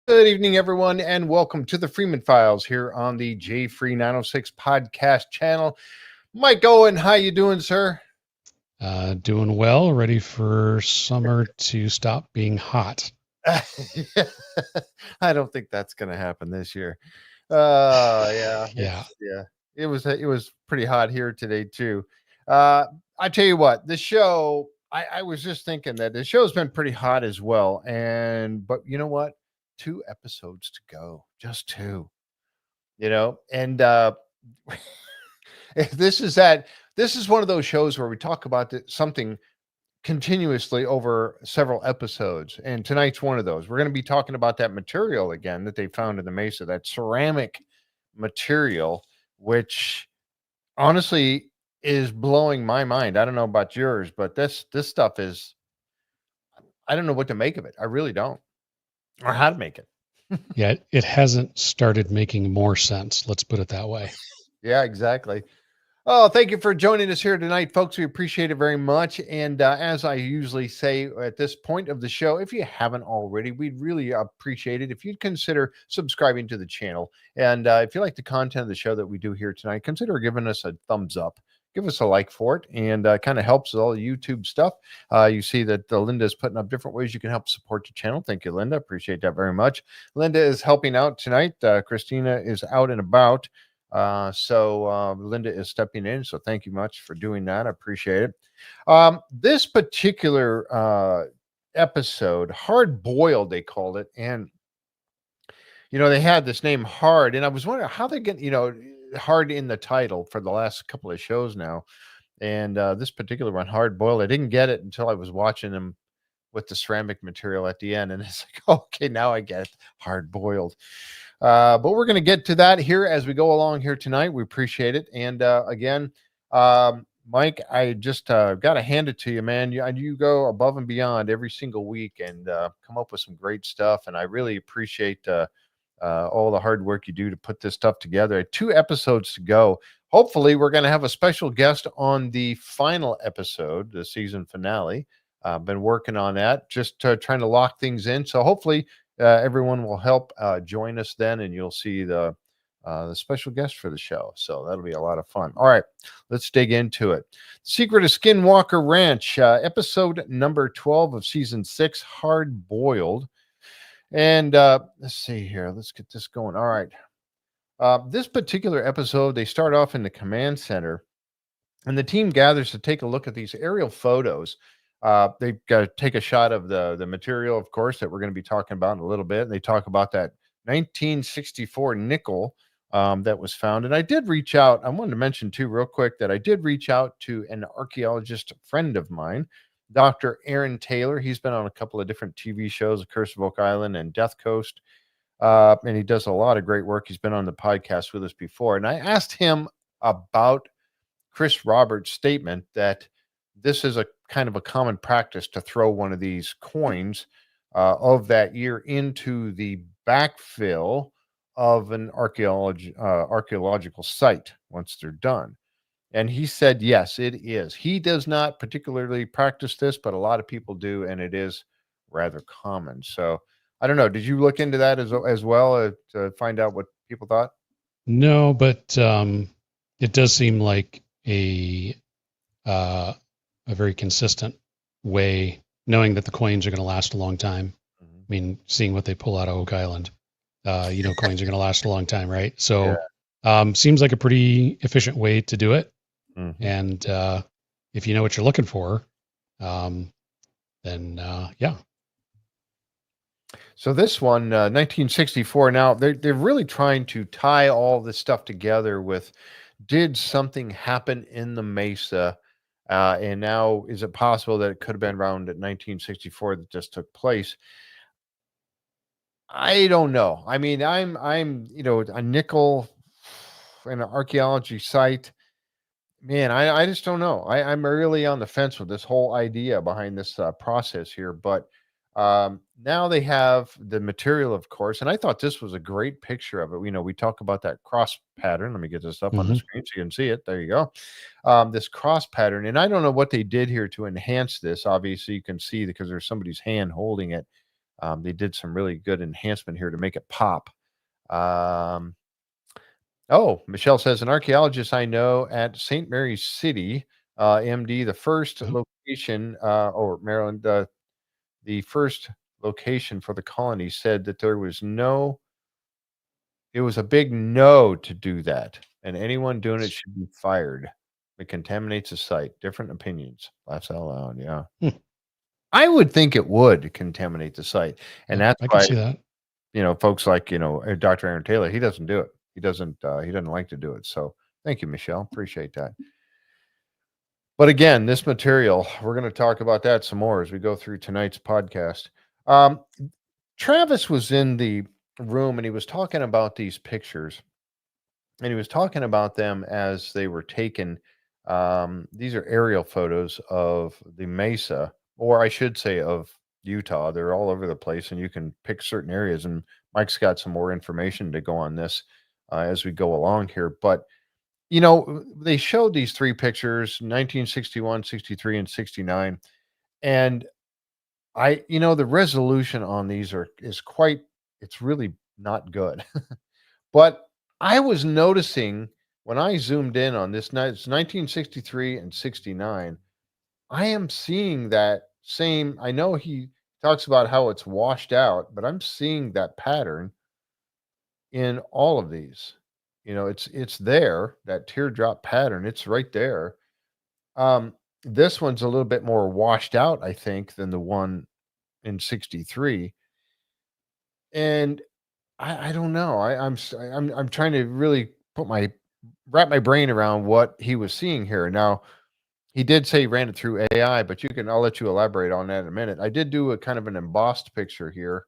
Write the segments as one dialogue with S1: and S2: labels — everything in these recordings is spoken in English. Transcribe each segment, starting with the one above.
S1: Good evening, everyone, and welcome to the Freeman Files here on the J Free 906 podcast channel. Mike Owen, how you doing, sir?
S2: Doing well, ready for summer to stop being hot.
S1: I don't think that's going to happen this year. Yeah,
S2: Yeah,
S1: it was pretty hot here today too. Uh, I tell you what, the show. I was just thinking that the show's been pretty hot as well, but you know what? 2 episodes to go, just two. And this is that. This is one of those shows where we talk about something continuously over several episodes. And tonight's one of those. We're going to be talking about that material again that they found in the Mesa, that ceramic material, which honestly is blowing my mind. I don't know about yours, but this stuff is, I don't know what to make of it. I really don't, or how to make it.
S2: yeah, it hasn't started making more sense. Let's put it that way.
S1: Yeah, exactly. Oh, thank you for joining us here tonight, folks. We appreciate it very much. And as I usually say at this point of the show, if you haven't already, we'd really appreciate it if you'd consider subscribing to the channel. And if you like the content of the show that we do here tonight, consider giving us a thumbs up. Give us a like for it, and kind of helps with all the YouTube stuff. You see that Linda is putting up different ways you can help support the channel. Thank you, Linda. Appreciate that very much. Linda is helping out tonight. Christina is out and about. So Linda is stepping in. So thank you much for doing that. I appreciate it. This particular episode, Hard Boiled, they called it. And, they had this name Hard. And I was wondering how they get, Hard in the title for the last couple of shows now. And this particular one, Hard Boiled, I didn't get it until I was watching them with the ceramic material at the end. And it's like, okay, now I get it. Hard Boiled. But we're going to get to that here as we go along here tonight. We appreciate it. And again, Mike, I just got to hand it to you, man. You go above and beyond every single week and come up with some great stuff. And I really appreciate all the hard work you do to put this stuff together. 2 episodes to go. Hopefully, we're going to have a special guest on the final episode, the season finale. Been working on that, just trying to lock things in. So hopefully, everyone will help join us then, and you'll see the special guest for the show. So that'll be a lot of fun. All right, let's dig into it. The Secret of Skinwalker Ranch, episode number 12 of season 6, Hard Boiled. And let's see here. Let's get this going. All right. This particular episode, they start off in the command center, and the team gathers to take a look at these aerial photos. They've got to take a shot of the material, of course, that we're going to be talking about in a little bit. And they talk about that 1964 nickel that was found. And I did reach out. I wanted to mention, too, real quick, that I did reach out to an archaeologist friend of mine, Dr. Aaron Taylor. He's been on a couple of different TV shows, Curse of Oak Island and Death Coast. And he does a lot of great work. He's been on the podcast with us before. And I asked him about Chris Roberts' statement that this is a kind of a common practice to throw one of these coins of that year into the backfill of an archaeological site once they're done. And he said, yes, it is. He does not particularly practice this, but a lot of people do, and it is rather common. So I don't know. Did you look into that as well to find out what people thought?
S2: No, but it does seem like a very consistent way, knowing that the coins are going to last a long time.
S1: Mhm.
S2: I mean, seeing what they pull out of Oak Island, coins are going to last a long time, right? So, seems like a pretty efficient way to do it.
S1: Mm-hmm.
S2: And if you know what you're looking for, then yeah.
S1: So this one, 1964. Now they're really trying to tie all this stuff together with, did something happen in the Mesa? And now, is it possible that it could have been around at 1964 that just took place? I don't know. I mean, I'm a nickel in an archaeology site. Man, I just don't know. I'm really on the fence with this whole idea behind this process here. But now they have the material, of course. And I thought this was a great picture of it. We talk about that cross pattern. Let me get this up on the screen so you can see it. There you go. This cross pattern. And I don't know what they did here to enhance this. Obviously, you can see because there's somebody's hand holding it. They did some really good enhancement here to make it pop. Oh, Michelle says an archaeologist I know at St. Mary's City, MD, the first
S2: Oh,
S1: location, or Maryland, the first location for the colony, said that it was a big no to do that, and anyone doing it should be fired. It contaminates the site. Different opinions. Laughs out loud. Yeah,
S2: hmm,
S1: I would think it would contaminate the site, and
S2: yeah,
S1: that's
S2: I can
S1: why
S2: see that.
S1: folks like Dr. Aaron Taylor. He doesn't do it. He doesn't. He doesn't like to do it. So thank you, Michelle. Appreciate that. But again, this material, we're going to talk about that some more as we go through tonight's podcast. Um, Travis was in the room and he was talking about these pictures, and he was talking about them as they were taken. These are aerial photos of the Mesa, or I should say of Utah. They're all over the place, and you can pick certain areas. And Mike's got some more information to go on this as we go along here. But they showed these three pictures: 1961, 63, and 69. And the resolution on these it's really not good. But I was noticing when I zoomed in on this night, it's 1963 and 69. I am seeing that same. I know he talks about how it's washed out, but I'm seeing that pattern in all of these. It's there, that teardrop pattern. It's right there. Um, this one's a little bit more washed out, I think, than the one in 63. And I don't know. I'm trying to really wrap my brain around what he was seeing here. Now, he did say he ran it through AI, but I'll let you elaborate on that in a minute. I did do a kind of an embossed picture here.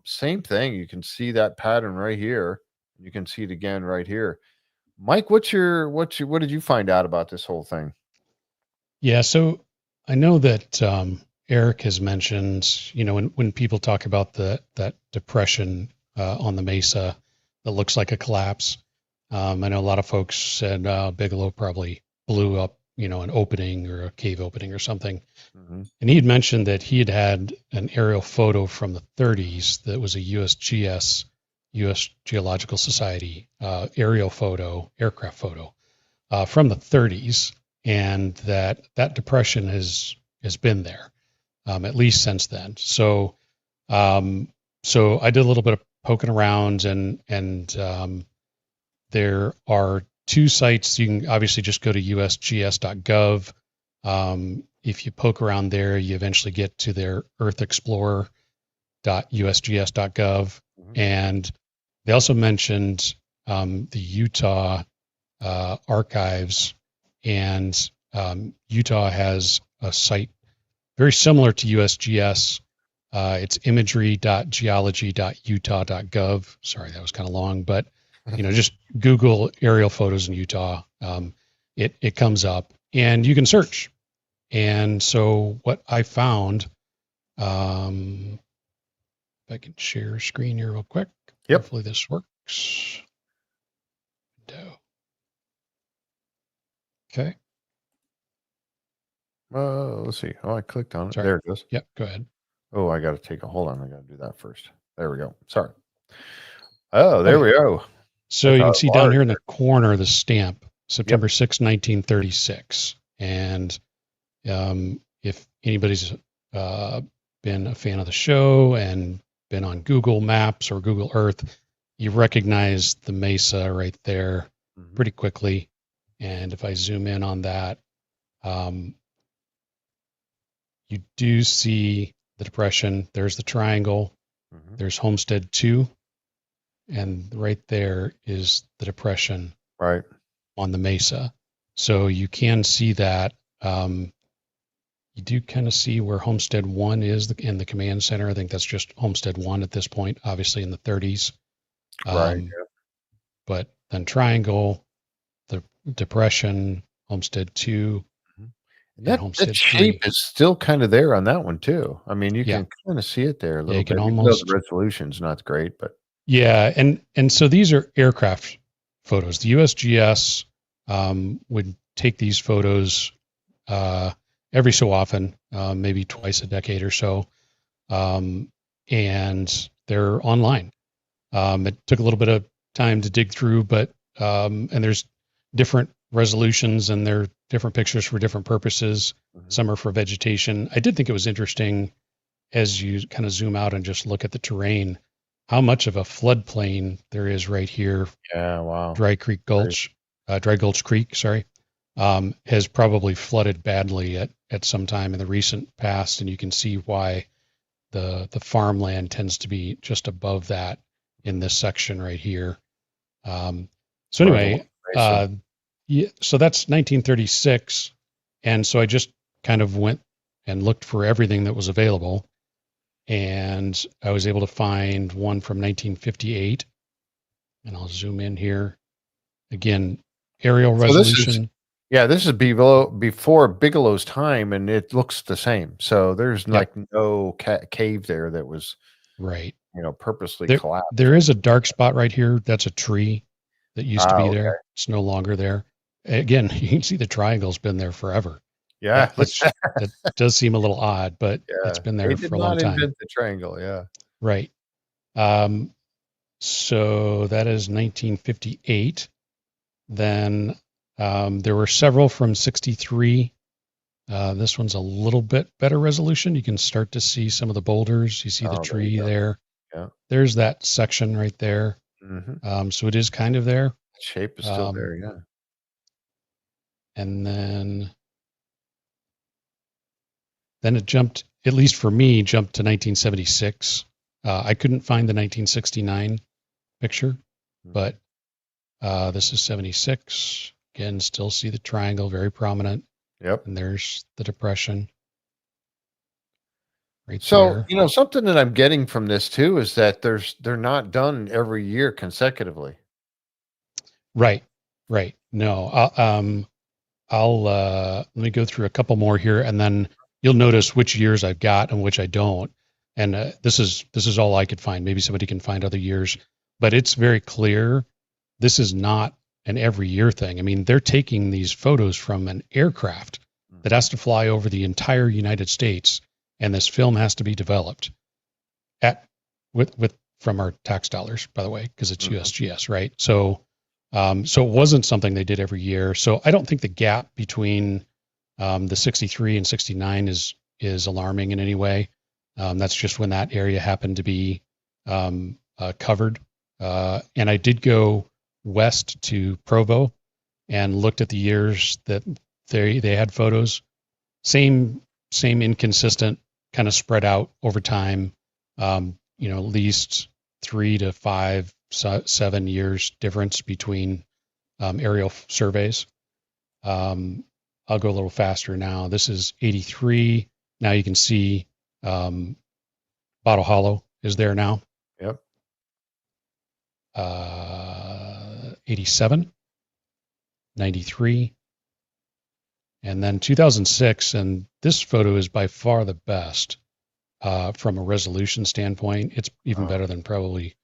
S1: Same thing. You can see that pattern right here. You can see it again right here. Mike, what did you find out about this whole thing?
S2: Yeah, so I know that Eric has mentioned, when people talk about that depression on the mesa that looks like a collapse. I know a lot of folks said Bigelow probably blew up, an opening or a cave opening or something.
S1: Mm-hmm.
S2: And he had mentioned that he had an aerial photo from the 30s that was a USGS, U.S. Geological Society aircraft photo from the 30s, and that depression has been there at least since then. So so I did a little bit of poking around, and there are two sites. You can obviously just go to usgs.gov. If you poke around there, you eventually get to their earthexplorer.usgs.gov.
S1: Mm-hmm.
S2: And they also mentioned the Utah archives, and Utah has a site very similar to USGS. It's imagery.geology.utah.gov. Sorry, that was kind of long, but just Google aerial photos in Utah. It comes up, and you can search. And so what I found, if I can share a screen here real quick.
S1: Yep.
S2: Hopefully this works. Okay.
S1: Let's see. Oh, I clicked on it.
S2: Sorry.
S1: There it goes.
S2: Yep. Go ahead.
S1: Oh, I got to hold on. I got to do that first. There we go. Sorry. Oh, there we go.
S2: So you can see down here in the corner the stamp, September 6, 1936. And if anybody's been a fan of the show and been on Google Maps or Google Earth, you recognize the Mesa right there pretty quickly. And if I zoom in on that, you do see the depression. There's the triangle. There's Homestead 2. And right there is the depression
S1: right
S2: on the Mesa. So you can see that. You do kind of see where Homestead 1 is in the command center. I think that's just Homestead 1 at this point, obviously in the 30s.
S1: Right.
S2: But then triangle, the depression, Homestead 2.
S1: That shape is still kind of there on that one too. I mean, you can kind of see it there a little bit.
S2: Almost,
S1: the resolution's not great, but
S2: yeah, and so these are aircraft photos. The USGS would take these photos every so often, maybe twice a decade or so. and they're online. It took a little bit of time to dig through, but and there's different resolutions and there are different pictures for different purposes. Some are for vegetation. I did think it was interesting as you kind of zoom out and just look at the terrain, how much of a floodplain there is right here.
S1: Yeah, wow.
S2: Dry Gulch Creek, sorry, has probably flooded badly at some time in the recent past, and you can see why the farmland tends to be just above that in this section right here. So anyway, yeah, so that's 1936, and so I just kind of went and looked for everything that was available, and I was able to find one from 1958, and I'll zoom in here. Again, aerial resolution.
S1: This is before Bigelow's time, and it looks the same. So there's like no cave there that was
S2: right,
S1: purposely collapsed.
S2: There is a dark spot right here. That's a tree that used to be there. It's no longer there. Again, you can see the triangle's been there forever.
S1: Yeah,
S2: that does seem a little odd, but it's been there for a long time.
S1: Invent the triangle, yeah.
S2: Right. So that is 1958. Then there were several from 63. This one's a little bit better resolution. You can start to see some of the boulders. You see the tree there.
S1: Yeah.
S2: There's that section right there. So it is kind of there.
S1: The shape is still there, yeah.
S2: And then it jumped, at least for me, jumped to 1976. I couldn't find the 1969 picture, but this is 76. Again, still see the triangle, very prominent.
S1: Yep.
S2: And there's the depression. Right
S1: so
S2: there.
S1: Something that I'm getting from this too is that they're not done every year consecutively.
S2: Right. No, I'll let me go through a couple more here, and then you'll notice which years I've got and which I don't. And this is all I could find. Maybe somebody can find other years, but it's very clear this is not an every year thing. I mean, they're taking these photos from an aircraft that has to fly over the entire United States, and this film has to be developed from our tax dollars, by the way, because it's USGS, right? So it wasn't something they did every year. So I don't think the gap between the 63 and 69 is alarming in any way. That's just when that area happened to be covered. And I did go west to Provo and looked at the years that they had photos. Same inconsistent, kind of spread out over time. At least 3 to 5, 7 years difference between aerial surveys. I'll go a little faster now. This is 83. Now you can see Bottle Hollow is there now.
S1: Yep.
S2: 87, 93, and then 2006. And this photo is by far the best from a resolution standpoint. It's even better than probably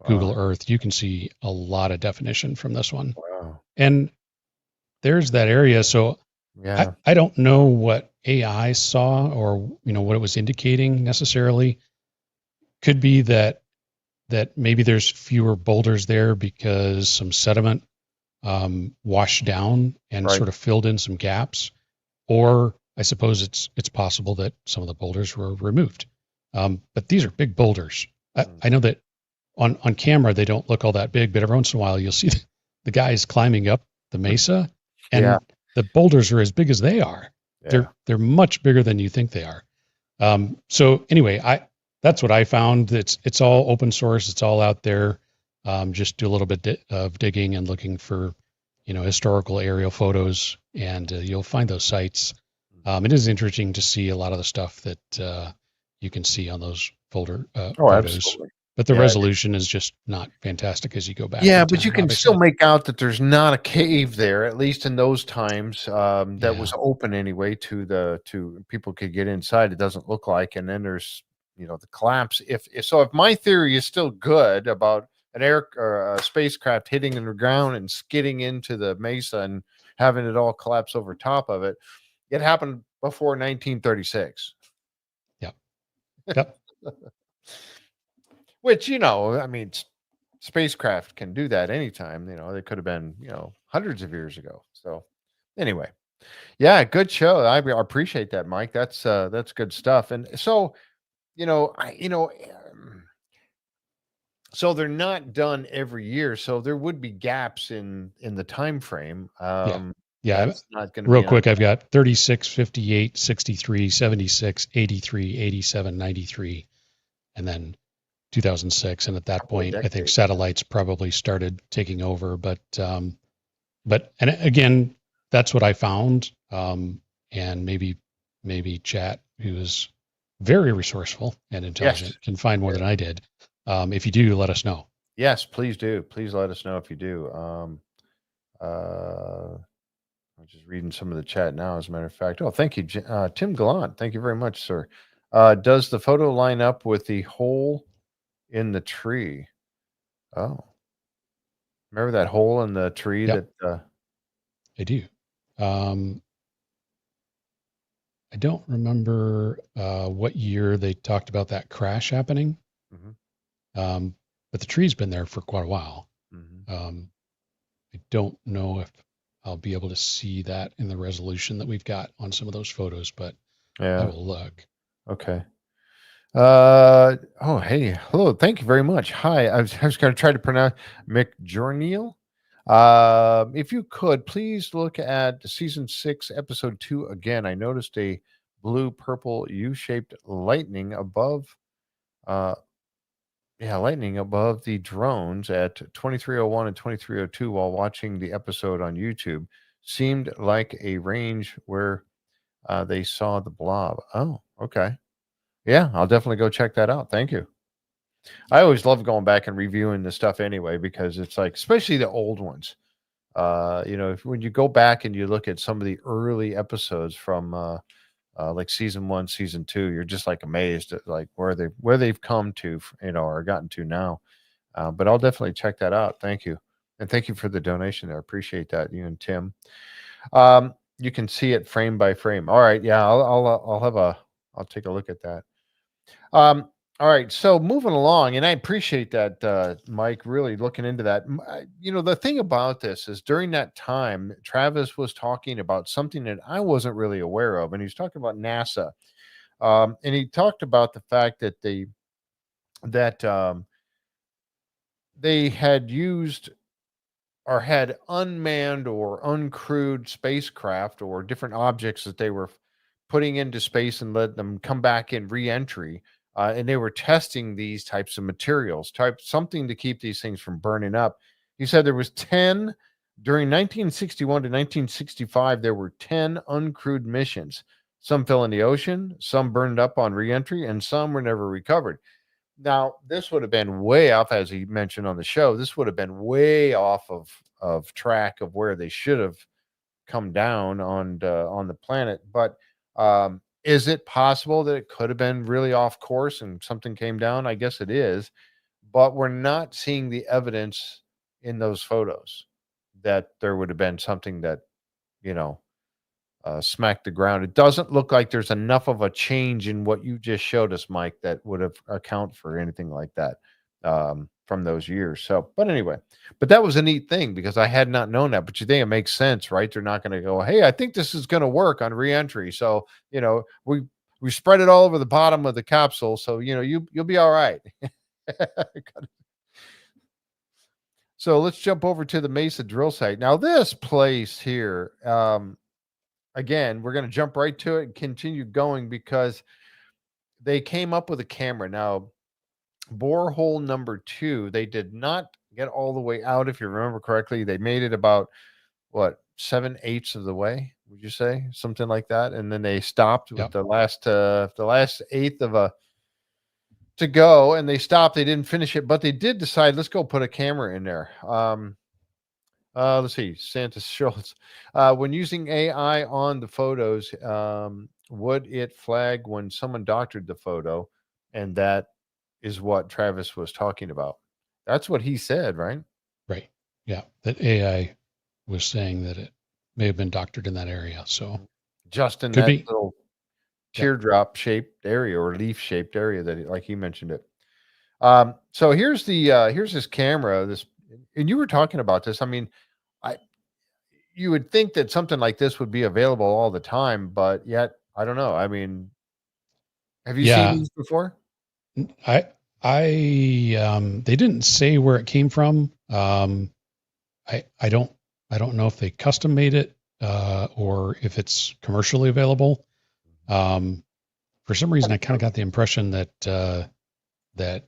S2: Google Earth. You can see a lot of definition from this one.
S1: Wow.
S2: And there's that area. So I don't know what AI saw or what it was indicating necessarily. Could be that maybe there's fewer boulders there because some sediment washed down and sort of filled in some gaps, or I suppose it's possible that some of the boulders were removed. But these are big boulders. I know that on camera they don't look all that big, but every once in a while you'll see the guys climbing up the mesa, and the boulders are as big as they are. Yeah. They're much bigger than you think they are. So anyway, that's what I found. It's all open source. It's all out there. Just do a little bit of digging and looking for, historical aerial photos, and you'll find those sites. It is interesting to see a lot of the stuff that you can see on those photos.
S1: Absolutely.
S2: But the resolution is just not fantastic as you go back.
S1: Yeah, but you can still make out that there's not a cave there, at least in those times, that was open anyway to people could get inside. It doesn't look like, and then there's the collapse. If my theory is still good about an air or a spacecraft hitting the ground and skidding into the mesa and having it all collapse over top of it, it happened before 1936.
S2: Yep.
S1: which, I mean, spacecraft can do that anytime. They could have been, hundreds of years ago. So anyway, yeah, good show. I appreciate that, Mike. That's good stuff. And so, so they're not done every year. So there would be gaps in the time frame.
S2: Yeah. Yeah.
S1: That's not going to
S2: Real
S1: be on.
S2: quick, I've got 36, 58, 63, 76, 83, 87, 93, and then 2006. And at
S1: A
S2: that
S1: couple of
S2: point, I think
S1: decades.
S2: satellites probably started taking over. And again, that's what I found. And maybe Chat, who is very resourceful and
S1: Yes.
S2: intelligent, can find more than I did. If you do, let us know.
S1: Yes, please do. Please let us know if you do. I'm just reading some of the chat now, as a matter of fact. Oh, thank you, Tim Gallant. Thank you very much, sir. Does the photo line up with the hole in the tree? Oh, remember that hole in the tree
S2: Yep,
S1: that?
S2: I do. I don't remember what year they talked about that crash happening,
S1: Mhm,
S2: but the tree's been there for quite a while.
S1: mhm.
S2: I don't know if I'll be able to see that in the resolution that we've got on some of those photos, but I
S1: Yeah.
S2: will look.
S1: Okay. Oh, hey, hello. Thank you very much. Hi. I was going to try to pronounce McJorneal. If you could please look at season 6, episode 2 again. I noticed a blue purple U-shaped lightning above. Uh, yeah, lightning above the drones at 2301 and 2302 while watching the episode on YouTube. Seemed like a range where they saw the blob. Oh, okay. Yeah, I'll definitely go check that out. Thank you. I always love going back and reviewing the stuff anyway because it's like, especially the old ones. When you go back and you look at some of the early episodes from like season 1, season 2, you're just like amazed at like where they've come to, or gotten to now. But I'll definitely check that out. Thank you, and thank you for the donation there. Appreciate that, you and Tim. You can see it frame by frame. All right, yeah, I'll take a look at that. All right, so moving along, and I appreciate that, Mike, really looking into that. The thing about this is during that time, Travis was talking about something that I wasn't really aware of, and he's talking about NASA, and he talked about the fact that they had used or had unmanned or uncrewed spacecraft or different objects that they were putting into space and let them come back in re-entry, and they were testing these types of materials, type something to keep these things from burning up. He said there was 10 during 1961 to 1965. There were 10 uncrewed missions. Some fell in the ocean, some burned up on re-entry, and some were never recovered. Now, this would have been way off, as he mentioned on the show. This would have been way off of track of where they should have come down on the planet. But is it possible that it could have been really off course and something came down? I guess it is, but we're not seeing the evidence in those photos that there would have been something that you know smack the ground. It doesn't look like there's enough of a change in what you just showed us, Mike, that would have account for anything like that from those years. So, but anyway, but that was a neat thing because I had not known that. But you think it makes sense, right? They're not going to go, hey, I think this is going to work on reentry. So, we spread it all over the bottom of the capsule, so you'll be all right. So let's jump over to the Mesa drill site. Now, this place here, again, we're going to jump right to it and continue going because they came up with a camera. Now, borehole number 2, they did not get all the way out. If you remember correctly, they made it about what, 7/8 of the way, would you say, something like that? And then they stopped with
S2: Yep.
S1: the last eighth of a to go, and they stopped. They didn't finish it, but they did decide, let's go put a camera in there. Let's see, Santa Schultz. When using AI on the photos, would it flag when someone doctored the photo? And that is what Travis was talking about. That's what he said, right?
S2: Right. Yeah. That AI was saying that it may have been doctored in that area. So
S1: Just in
S2: could
S1: that
S2: be.
S1: little
S2: Yep.
S1: teardrop shaped area or leaf shaped area that, like he mentioned it. So here's here's this camera. This, and you were talking about this. I mean, I you would think that something like this would be available all the time, but yet I don't know. I mean, have you seen
S2: Yeah,
S1: these before?
S2: I they didn't say where it came from. I don't know if they custom made it or if it's commercially available. Um, for some reason, I kind of got the impression that that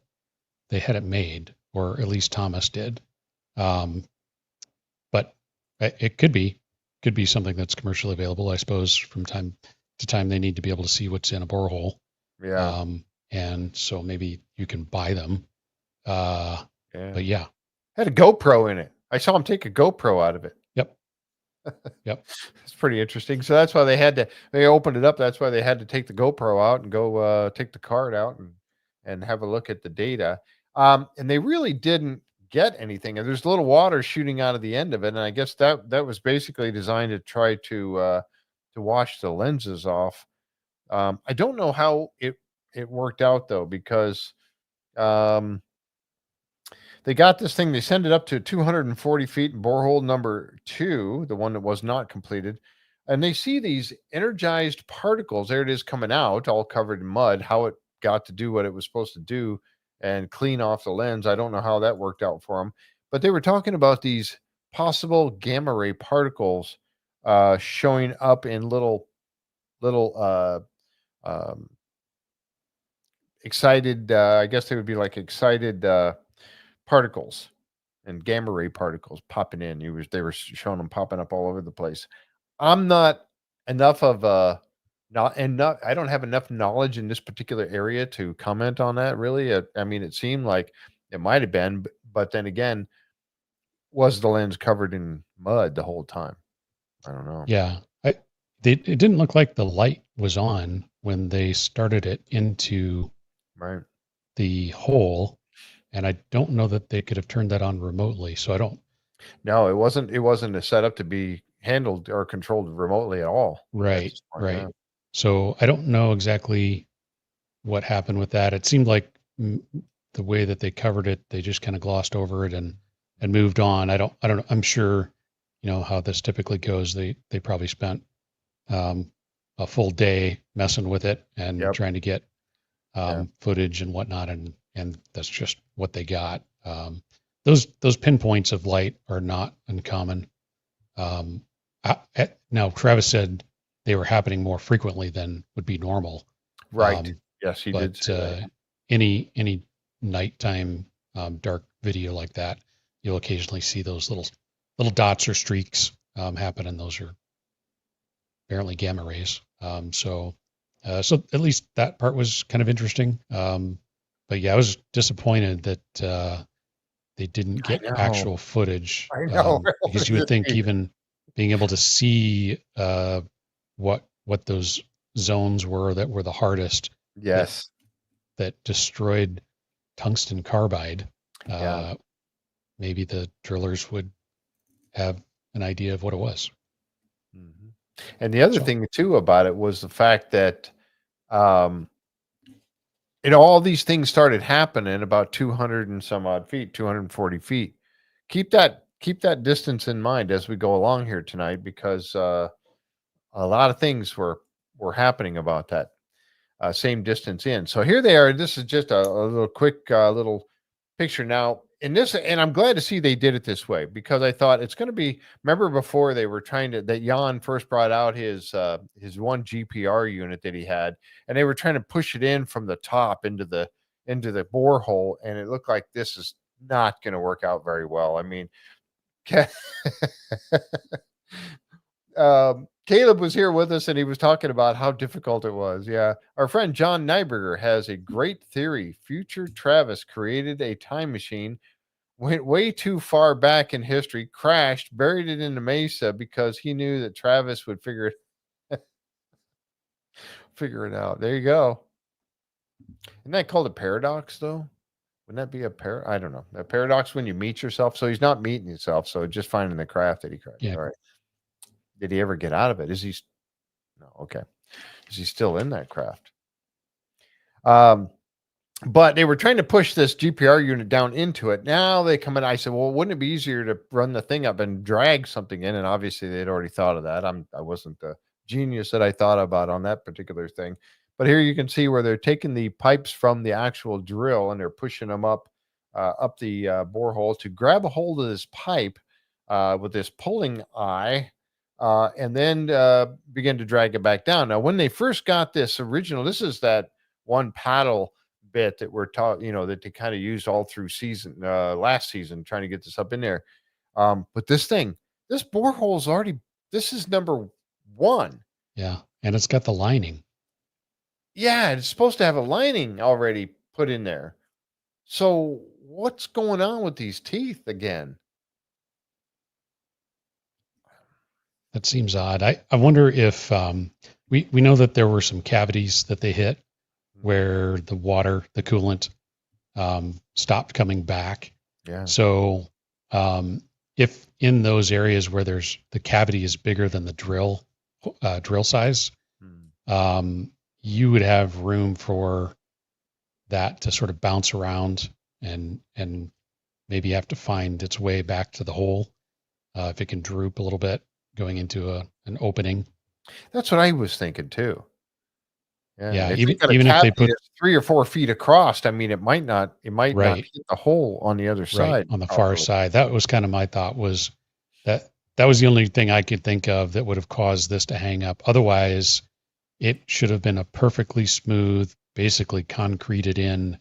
S2: they had it made, or at least Thomas did. Um, but it could be something that's commercially available. I suppose from time to time they need to be able to see what's in a borehole,
S1: Yeah,
S2: and so maybe you can buy them. Uh,
S1: yeah.
S2: but yeah,
S1: Had a GoPro in it. I saw him take a GoPro out of it.
S2: yep, yep,
S1: It's pretty interesting. So that's why they opened it up. That's why they had to take the GoPro out and go take the card out and have a look at the data. And they really didn't get anything. And there's a little water shooting out of the end of it. And I guess that was basically designed to try to wash the lenses off. I don't know how it worked out though, because um, they got this thing, they send it up to 240 feet in borehole number 2, the one that was not completed. And they see these energized particles. There it is coming out, all covered in mud. How it got to do what it was supposed to do and clean off the lens, I don't know how that worked out for them. But they were talking about these possible gamma ray particles showing up in little um, excited, I guess they would be like excited particles and gamma ray particles popping in. They were showing them popping up all over the place. I'm not enough of a not and not I don't have enough knowledge in this particular area to comment on that really. I mean, it seemed like it might have been, but then again, was the lens covered in mud the whole time? I don't know.
S2: yeah. It didn't look like the light was on when they started it into
S1: Right.
S2: the hole, and I don't know that they could have turned that on remotely. So I don't.
S1: No, it wasn't a setup to be handled or controlled remotely at all at
S2: Right,
S1: this point. Yeah.
S2: right. So I don't know exactly what happened with that. It seemed like the way that they covered it, they just kind of glossed over it and moved on. I don't know. I'm sure, you know how this typically goes. They probably spent a full day messing with it and
S1: Yep.
S2: trying to get
S1: Yeah.
S2: footage and whatnot, and that's just what they got. Those pinpoints of light are not uncommon. Um, Now, Travis said they were happening more frequently than would be normal.
S1: Right.
S2: Um,
S1: Yes, he did
S2: but
S1: say that.
S2: any nighttime dark video like that, you'll occasionally see those little dots or streaks happen, and those are apparently gamma rays. So at least that part was kind of interesting. But yeah, I was disappointed that they didn't
S1: I
S2: get
S1: know.
S2: actual footage
S1: I know.
S2: because you would think even being able to see what those zones were that were the hardest that
S1: Yes.
S2: that destroyed tungsten carbide,
S1: Yeah.
S2: uh, maybe the drillers would have an idea of what it was.
S1: Mhm. And the other
S2: So
S1: thing too about it was the fact that, um, all these things started happening about 200 and some odd feet, 240 feet. Keep that distance in mind as we go along here tonight, because, a lot of things were happening about that, same distance in. So here they are. This is just a little quick little picture. Now, in this, and I'm glad to see they did it this way, because I thought it's going to be. Remember before they were trying to that Jan first brought out his one GPR unit that he had, and they were trying to push it in from the top into the borehole, and it looked like this is not going to work out very well. I mean, Caleb was here with us and he was talking about how difficult it was. Yeah. Our friend John Nyberger has a great theory. Future Travis created a time machine, went way too far back in history, crashed, buried it in the Mesa because he knew that Travis would figure it out. There you go. Isn't that called a paradox though? Wouldn't that be I don't know. A paradox when you meet yourself. So he's not meeting himself. So just finding the craft that he crashed.
S2: yeah,
S1: All right. Did he ever get out of it? No. Okay. Is he still in that craft? Um, but they were trying to push this GPR unit down into it. Now they come in. I said, well, wouldn't it be easier to run the thing up and drag something in? And obviously they'd already thought of that. I wasn't the genius that I thought about on that particular thing. But here you can see where they're taking the pipes from the actual drill and they're pushing them up the borehole to grab a hold of this pipe with this pulling eye, and then begin to drag it back down. Now, when they first got this original, this is that one paddle bit that we're taught, that they kind of used all through season last season, trying to get this up in there. But this borehole is already, this is number one.
S2: Yeah. And it's got the lining.
S1: Yeah, it's supposed to have a lining already put in there. So what's going on with these teeth again?
S2: That seems odd. I wonder if we know that there were some cavities that they hit where the water, the coolant, stopped coming back.
S1: Yeah.
S2: So if in those areas where there's the cavity is bigger than the drill size, you would have room for that to sort of bounce around and maybe have to find its way back to the hole if it can droop a little bit going into an opening.
S1: That's what I was thinking too.
S2: Yeah,
S1: if
S2: even if they put
S1: 3 or 4 feet across, I mean, it might not
S2: right
S1: hit the hole on the other
S2: right
S1: side
S2: on the far
S1: properly.
S2: side. That was kind of my thought, was that was the only thing I could think of that would have caused this to hang up. Otherwise, it should have been a perfectly smooth, basically concreted in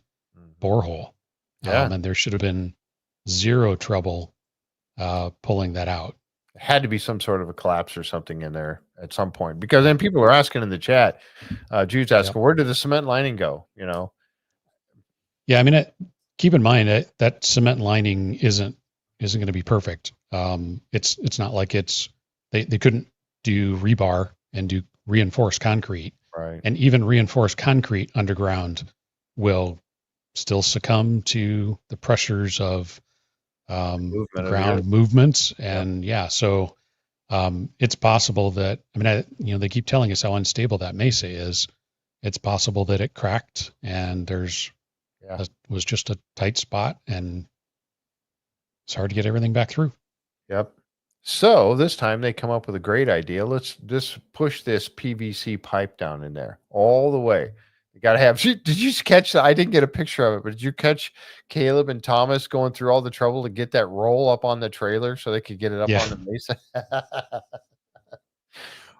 S2: borehole.
S1: Yeah.
S2: And there should have been zero trouble pulling that out.
S1: It had to be some sort of a collapse or something in there at some point, because then people are asking in the chat. Jude's asking, where did the cement lining go?
S2: Yeah, I mean, keep in mind that cement lining isn't going to be perfect. It's not like they couldn't do rebar and do reinforced concrete,
S1: right?
S2: And even reinforced concrete underground will still succumb to the pressures of ground movements, and so it's possible that, I mean, they keep telling us how unstable that Mesa is. It's possible that it cracked and was just a tight spot, and it's hard to get everything back through.
S1: Yep. So this time they come up with a great idea. Let's just push this PVC pipe down in there all the way. You got to have. Did you catch that? I didn't get a picture of it, but did you catch Caleb and Thomas going through all the trouble to get that roll up on the trailer so they could get it up on the Mesa?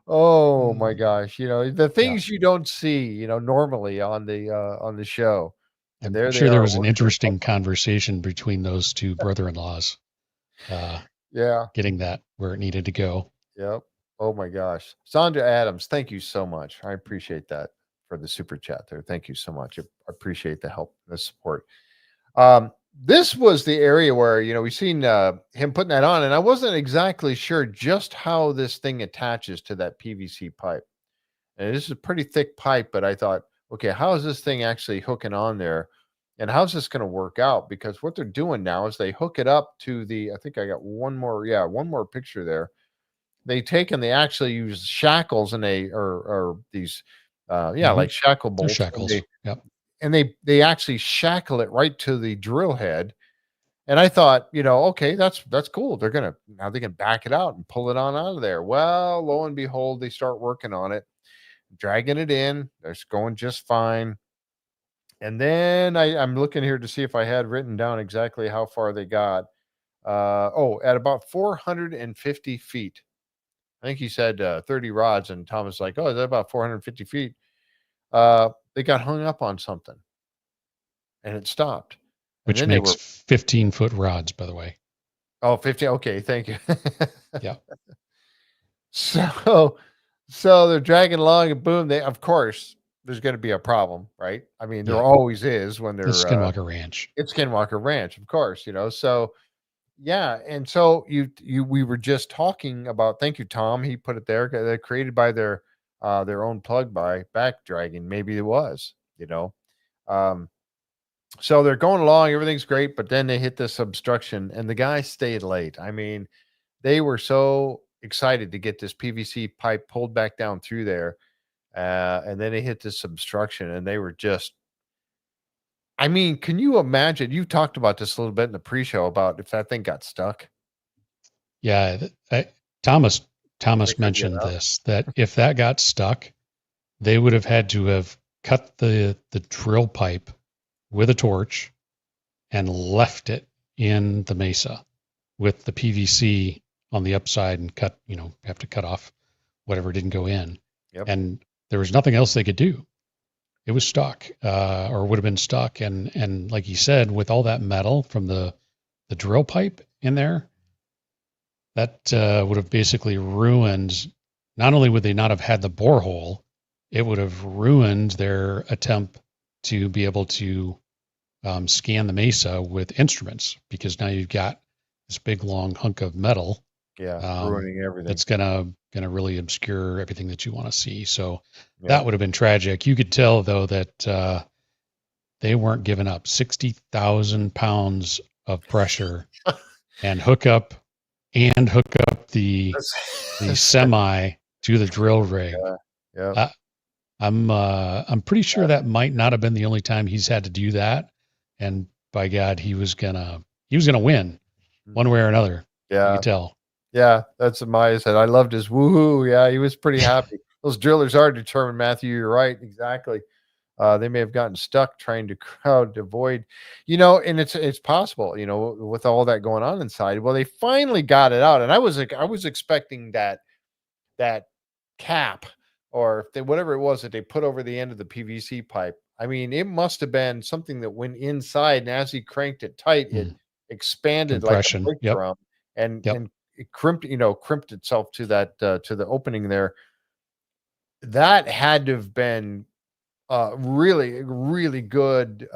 S1: Oh my gosh! The things you don't see, normally on the show.
S2: And I'm sure there was an interesting conversation between those two brother-in-laws. Getting that where it needed to go.
S1: Yep. Oh my gosh. Sandra Adams, thank you so much. I appreciate that for the super chat there. Thank you so much. I appreciate the help, the support. This was the area where, we've seen him putting that on, and I wasn't exactly sure just how this thing attaches to that PVC pipe. And this is a pretty thick pipe, but I thought, okay, how is this thing actually hooking on there? And how's this going to work out? Because what they're doing now is they hook it up to I think I got one more picture there. They take and they actually use shackles, and or these like shackle bolts.
S2: Shackles.
S1: And they actually shackle it right to the drill head. And I thought, okay, that's cool. They can back it out and pull it on out of there. Well, lo and behold, they start working on it, dragging it in. It's going just fine. And then I'm looking here to see if I had written down exactly how far they got. At about 450 feet. I think he said 30 rods, and Thomas was like, oh, is that about 450 feet? They got hung up on something, and it stopped.
S2: Which makes 15-foot rods, by the way.
S1: Oh, 50. Okay, thank you.
S2: Yeah.
S1: So they're dragging along, and boom, of course, there's going to be a problem, right? I mean, there always is when they're
S2: Skinwalker Ranch.
S1: It's Skinwalker Ranch, of course, so yeah. And so we were just talking about, thank you, Tom. He put it there. They're created by their own plug by back dragging. Maybe it was, so they're going along, everything's great, but then they hit this obstruction, and the guy stayed late. I mean, they were so excited to get this PVC pipe pulled back down through there, and then they hit this obstruction, and they were just I mean, can you imagine? You talked about this a little bit in the pre-show about if that thing got stuck.
S2: Yeah, Thomas
S1: They
S2: Thomas
S1: couldn't get
S2: mentioned
S1: out.
S2: this, that if that got stuck, they would have had to have cut the drill pipe with a torch and left it in the mesa with the PVC on the upside and cut, have to cut off whatever didn't go in.
S1: Yep.
S2: And there was nothing else they could do. It was stuck, or would have been stuck. And like you said, with all that metal from the drill pipe in there, that would have basically ruined. Not only would they not have had the borehole, it would have ruined their attempt to be able to scan the mesa with instruments, because now you've got this big long hunk of metal.
S1: Yeah, ruining everything.
S2: That's gonna really obscure everything that you want to see. So
S1: Yeah.
S2: that would have been tragic. You could tell though that they weren't giving up. 60,000 pounds of pressure and hook up the semi to the drill rig.
S1: Yeah.
S2: I'm pretty sure that might not have been the only time he's had to do that. And by God, he was gonna win one way or another.
S1: Yeah.
S2: You could tell.
S1: Yeah, that's what Maya said. I loved his woohoo. Yeah, he was pretty happy. Those drillers are determined, Matthew. You're right. Exactly. They may have gotten stuck trying to avoid, and it's possible, with all that going on inside. Well, they finally got it out, and I was expecting that cap, or if they, whatever it was that they put over the end of the PVC pipe. I mean, it must have been something that went inside, and as he cranked it tight, it expanded
S2: Compression.
S1: like a brake drum, and it crimped itself to that to the opening there. That had to have been really, really good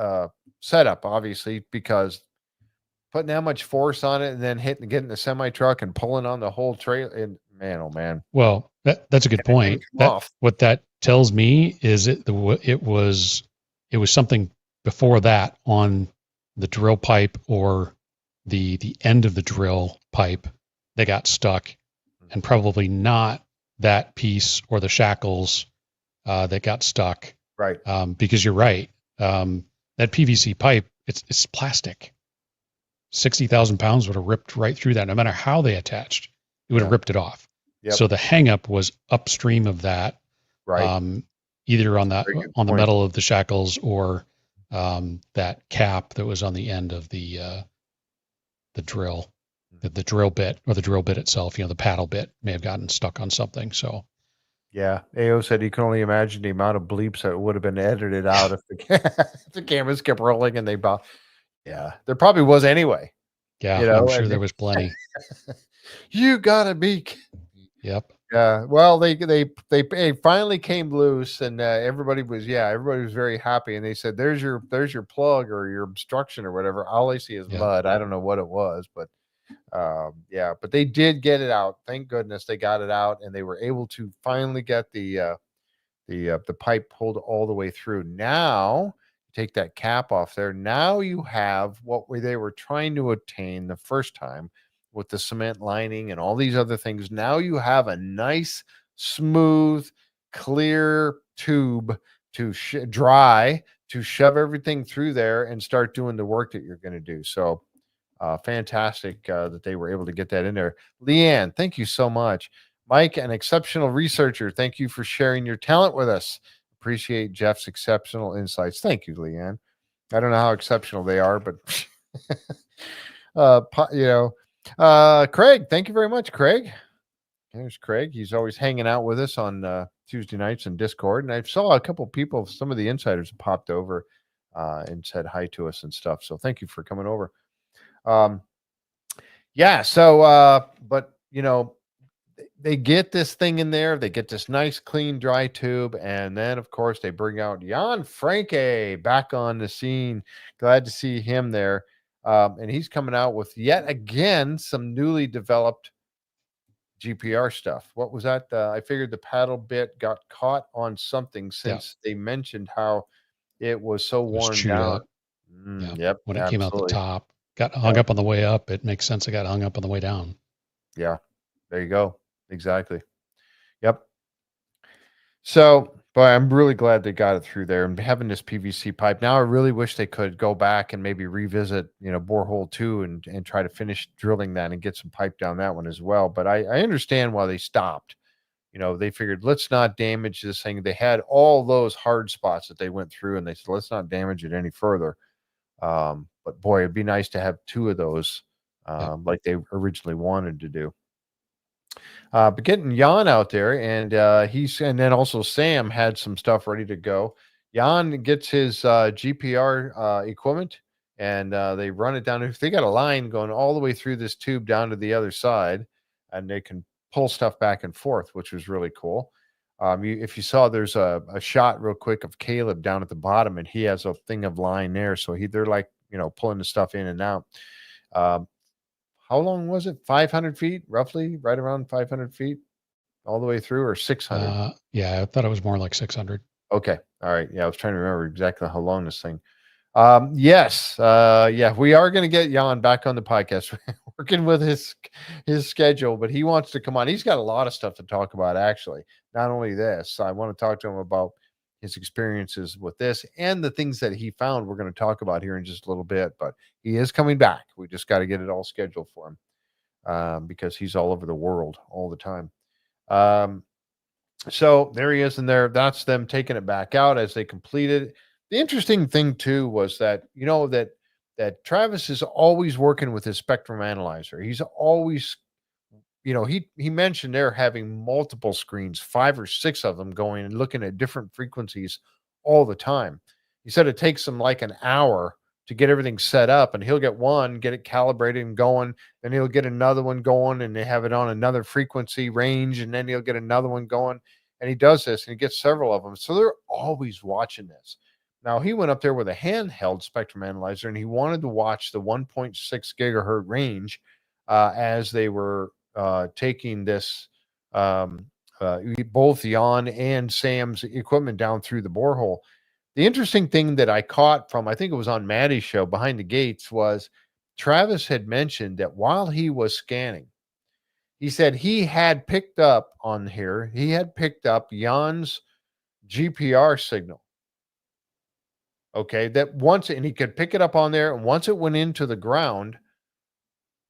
S1: setup, obviously, because putting that much force on it and then getting the semi truck and pulling on the whole trail, and man, oh man.
S2: Well, that's a good point. What that tells me is it was something before that on the drill pipe or the end of the drill pipe that got stuck, and probably not that piece or the shackles that got stuck.
S1: Right.
S2: Because you're right. That PVC pipe, it's plastic. 60,000 pounds would have ripped right through that. No matter how they attached, it would have ripped it off. Yep. So the hang up was upstream of that,
S1: right?
S2: Either on the metal of the shackles or that cap that was on the end of the drill, the drill bit, or the drill bit itself. The paddle bit may have gotten stuck on something. So.
S1: Yeah, AO said he can only imagine the amount of bleeps that would have been edited out if the cameras kept rolling and they bought. Yeah, there probably was anyway.
S2: Yeah, I'm sure there was plenty.
S1: You gotta be.
S2: Yep.
S1: Yeah. Well, they finally came loose, and everybody was very happy, and they said, "There's your plug or your obstruction or whatever." All I see is mud. I don't know what it was, but. But they did get it out. Thank goodness they got it out, and they were able to finally get the pipe pulled all the way through. Now, take that cap off there. Now you have what they were trying to attain the first time with the cement lining and all these other things. Now you have a nice, smooth, clear tube to dry to shove everything through there and start doing the work that you're going to do. So. Fantastic that they were able to get that in there. Leanne, thank you so much. Mike, an exceptional researcher. Thank you for sharing your talent with us. Appreciate Jeff's exceptional insights. Thank you, Leanne. I don't know how exceptional they are, but Craig, thank you very much, Craig. There's Craig. He's always hanging out with us on Tuesday nights in Discord. And I saw a couple people, some of the insiders popped over and said hi to us and stuff. So thank you for coming over. But they get this thing in there, they get this nice clean dry tube, and then of course they bring out Jan Franke back on the scene. Glad to see him there. And he's coming out with yet again some newly developed GPR stuff. What was that? I figured the paddle bit got caught on something since they mentioned how it was so worn down. Yep.
S2: When it came out the top. Got hung up on the way up. It makes sense it got hung up on the way down.
S1: Yeah. There you go. Exactly. Yep. So, but I'm really glad they got it through there and having this PVC pipe. Now I really wish they could go back and maybe revisit, borehole 2 and try to finish drilling that and get some pipe down that one as well. But I understand why they stopped. They figured let's not damage this thing. They had all those hard spots that they went through and they said let's not damage it any further. But boy, it'd be nice to have two of those
S2: Yeah.
S1: like they originally wanted to do. But getting Jan out there, and and then also Sam had some stuff ready to go. Jan gets his GPR equipment, and they run it down. They got a line going all the way through this tube down to the other side, and they can pull stuff back and forth, which was really cool. If you saw, there's a shot real quick of Caleb down at the bottom, and he has a thing of line there, so they're like pulling the stuff in and out. Um, how long was it? 500 feet, roughly, right around 500 feet, all the way through, or 600?
S2: Yeah, I thought it was more like 600.
S1: Okay, all right. Yeah, I was trying to remember exactly how long this thing. Yes, yeah, we are going to get Jan back on the podcast. Working with his schedule, but he wants to come on. He's got a lot of stuff to talk about. Actually, not only this, I want to talk to him about his experiences with this and the things that he found. We're going to talk about here in just a little bit, but he is coming back. We just got to get it all scheduled for him because he's all over the world all the time. Um, so there he is in there. That's them taking it back out as they completed. The interesting thing too was that that Travis is always working with his spectrum analyzer. He's always, he mentioned they're having multiple screens, 5 or 6 of them going and looking at different frequencies all the time. He said it takes him like an hour to get everything set up, and he'll get one, get it calibrated and going, then he'll get another one going, and they have it on another frequency range, and then he'll get another one going. And he does this, and he gets several of them. So they're always watching this. Now he went up there with a handheld spectrum analyzer, and he wanted to watch the 1.6 gigahertz range as they were taking this both Jan and Sam's equipment down through the borehole. The interesting thing that I caught from, I think it was on Maddie's show Behind the Gates, was Travis had mentioned that while he was scanning, he said he had picked up on here, he had picked up Jan's GPR signal. Okay, that once, and he could pick it up on there, and once it went into the ground,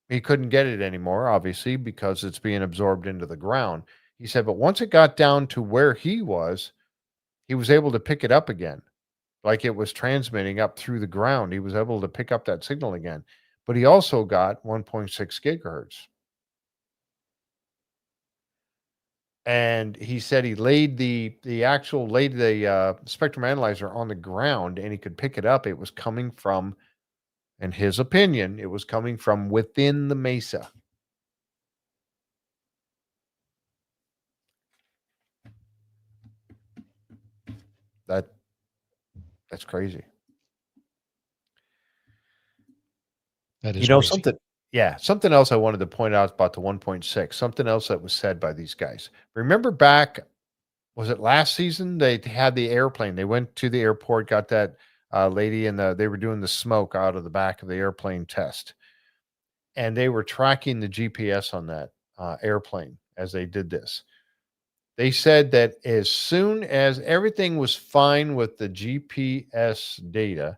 S1: he couldn't get it anymore, obviously, because it's being absorbed into the ground. He said, but once it got down to where he was able to pick it up again. Like it was transmitting up through the ground. He was able to pick up that signal again. But he also got 1.6 gigahertz. And he said he laid the spectrum analyzer on the ground and he could pick it up. It was coming from, in his opinion, it was coming from within the Mesa. That's crazy.
S2: That is crazy.
S1: Something else I wanted to point out about the 1.6, something else that was said by these guys. Remember back, was it last season? They had the airplane. They went to the airport, got that lady, and they were doing the smoke out of the back of the airplane test. And they were tracking the GPS on that airplane as they did this. They said that as soon as everything was fine with the GPS data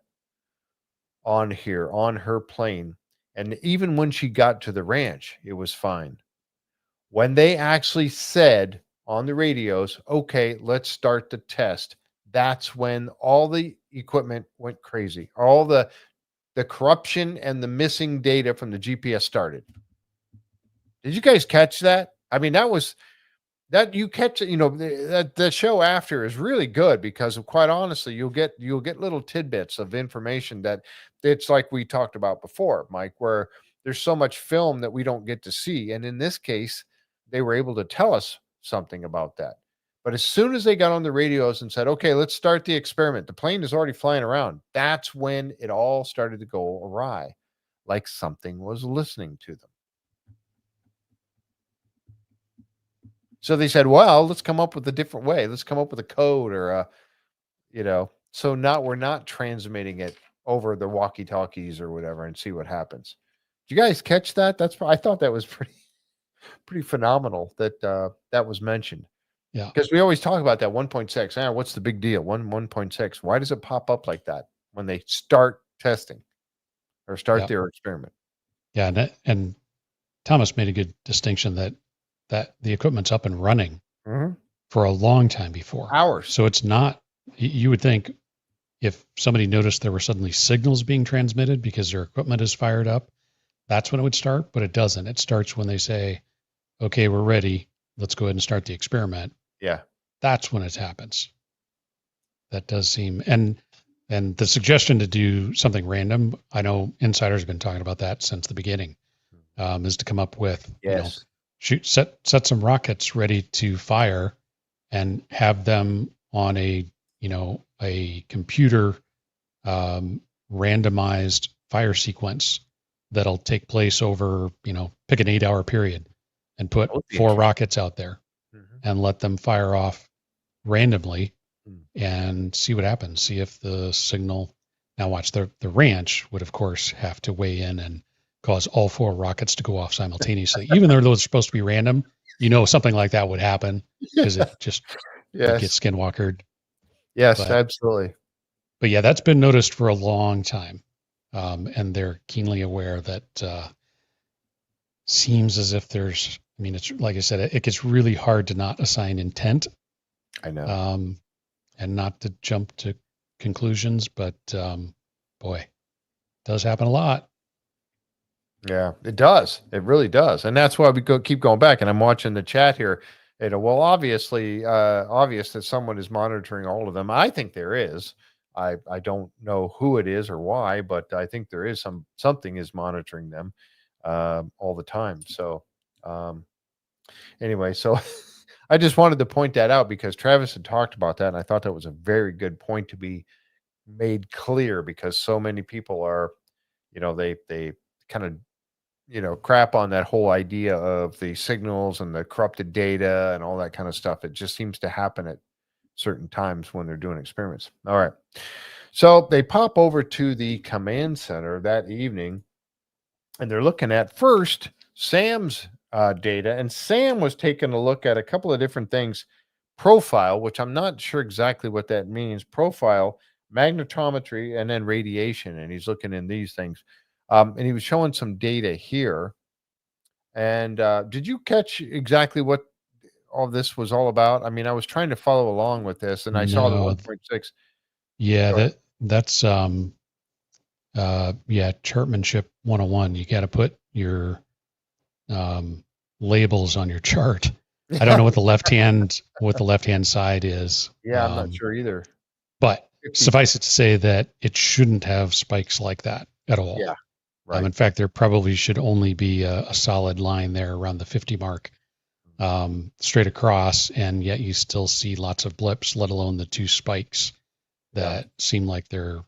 S1: on here, on her plane, and even when she got to the ranch, it was fine. When they actually said on the radios, okay, let's start the test, that's when all the equipment went crazy. All the corruption and the missing data from the GPS started. Did you guys catch that? I mean, that you catch, that the show after is really good because quite honestly, you'll get little tidbits of information that it's like we talked about before, Mike, where there's so much film that we don't get to see. And in this case, they were able to tell us something about that. But as soon as they got on the radios and said, okay, let's start the experiment, the plane is already flying around. That's when it all started to go awry, like something was listening to them. So they said, well, let's come up with a different way. Let's come up with a code or so now we're not transmitting it over the walkie-talkies or whatever and see what happens. Did you guys catch that? I thought that was pretty phenomenal that that was mentioned.
S2: Yeah.
S1: Because we always talk about that 1.6. What's the big deal? 1.6. Why does it pop up like that when they start testing or start
S2: Yeah.
S1: their experiment?
S2: Yeah. And Thomas made a good distinction that the equipment's up and running for a long time before.
S1: Hours.
S2: So it's not, you would think if somebody noticed there were suddenly signals being transmitted because their equipment is fired up, that's when it would start, but it doesn't. It starts when they say, okay, we're ready. Let's go ahead and start the experiment.
S1: Yeah.
S2: That's when it happens. That does seem, and the suggestion to do something random, I know insiders have been talking about that since the beginning, is to come up with,
S1: Yes.
S2: set some rockets ready to fire and have them on a computer randomized fire sequence that'll take place over, pick an 8-hour period and put 4 rockets out there and let them fire off randomly and see what happens. See if the signal. Now watch, the ranch would of course have to weigh in and cause all 4 rockets to go off simultaneously. Even though those are supposed to be random, something like that would happen because it just
S1: Yes.
S2: gets skinwalkered.
S1: Yes, absolutely.
S2: But yeah, that's been noticed for a long time. And they're keenly aware that seems as if there's, it's like I said, it gets really hard to not assign intent.
S1: I know.
S2: And not to jump to conclusions, but boy, it does happen a lot.
S1: Yeah, it does. It really does. And that's why we keep going back. And I'm watching the chat here. Well, obviously, obvious that someone is monitoring all of them. I think there is. I don't know who it is or why, but I think there is something is monitoring them all the time. So anyway, so I just wanted to point that out because Travis had talked about that, and I thought that was a very good point to be made clear because so many people are, they kind of crap on that whole idea of the signals and the corrupted data and all that kind of stuff. It just seems to happen at certain times when they're doing experiments. All right. So they pop over to the command center that evening and they're looking at first Sam's data. And Sam was taking a look at a couple of different things. Profile, which I'm not sure exactly what that means. Profile, magnetometry, and then radiation. And he's looking in these things. And he was showing some data here. And did you catch exactly what all this was all about? I mean, I was trying to follow along with this, and I saw the 1.6.
S2: Yeah, that's chartmanship 101. You got to put your labels on your chart. I don't know what the left hand side is.
S1: Yeah, I'm not sure either.
S2: But suffice it to say that it shouldn't have spikes like that at all.
S1: Yeah. Right.
S2: In fact, there probably should only be a solid line there around the 50 mark, straight across, and yet you still see lots of blips, let alone the 2 spikes that seem like they're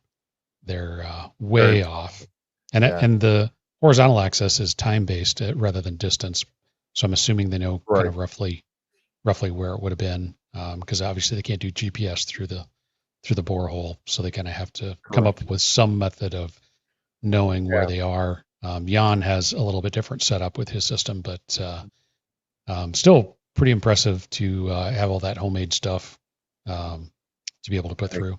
S2: way off. And the horizontal axis is time based rather than distance, so I'm assuming they know kind of roughly where it would have been, because obviously they can't do GPS through the borehole, so they kind of have to come up with some method of knowing where they are. Jan has a little bit different setup with his system, but still pretty impressive to have all that homemade stuff to be able to put through.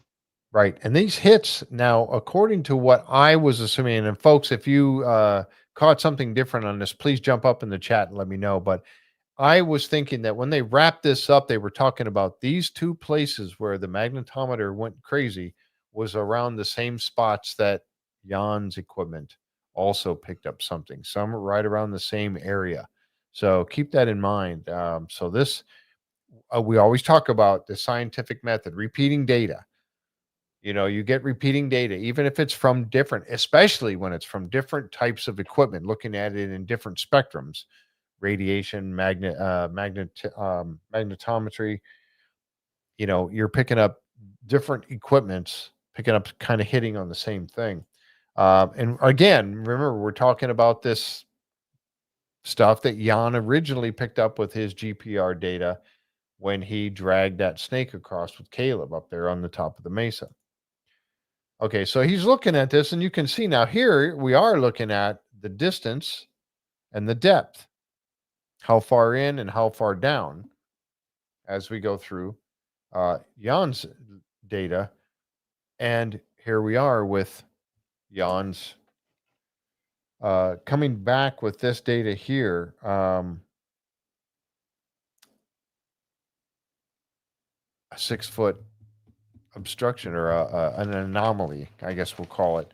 S1: Right. And these hits now, according to what I was assuming, and folks, if you caught something different on this, please jump up in the chat and let me know. But I was thinking that when they wrapped this up, they were talking about these 2 places where the magnetometer went crazy was around the same spots that Jan's equipment also picked up something. Some are right around the same area. So keep that in mind. So this, we always talk about the scientific method, repeating data. You get repeating data, even if it's from different, especially when it's from different types of equipment, looking at it in different spectrums, radiation, magnetometry. You're picking up different equipments, picking up kind of hitting on the same thing. And again, remember, we're talking about this stuff that Jan originally picked up with his GPR data when he dragged that snake across with Caleb up there on the top of the mesa. Okay, so he's looking at this, and you can see now here we are looking at the distance and the depth, how far in and how far down. as we go through Jan's data. And here we are with Jan's coming back with this data here. A 6 foot obstruction or an anomaly, I guess we'll call it.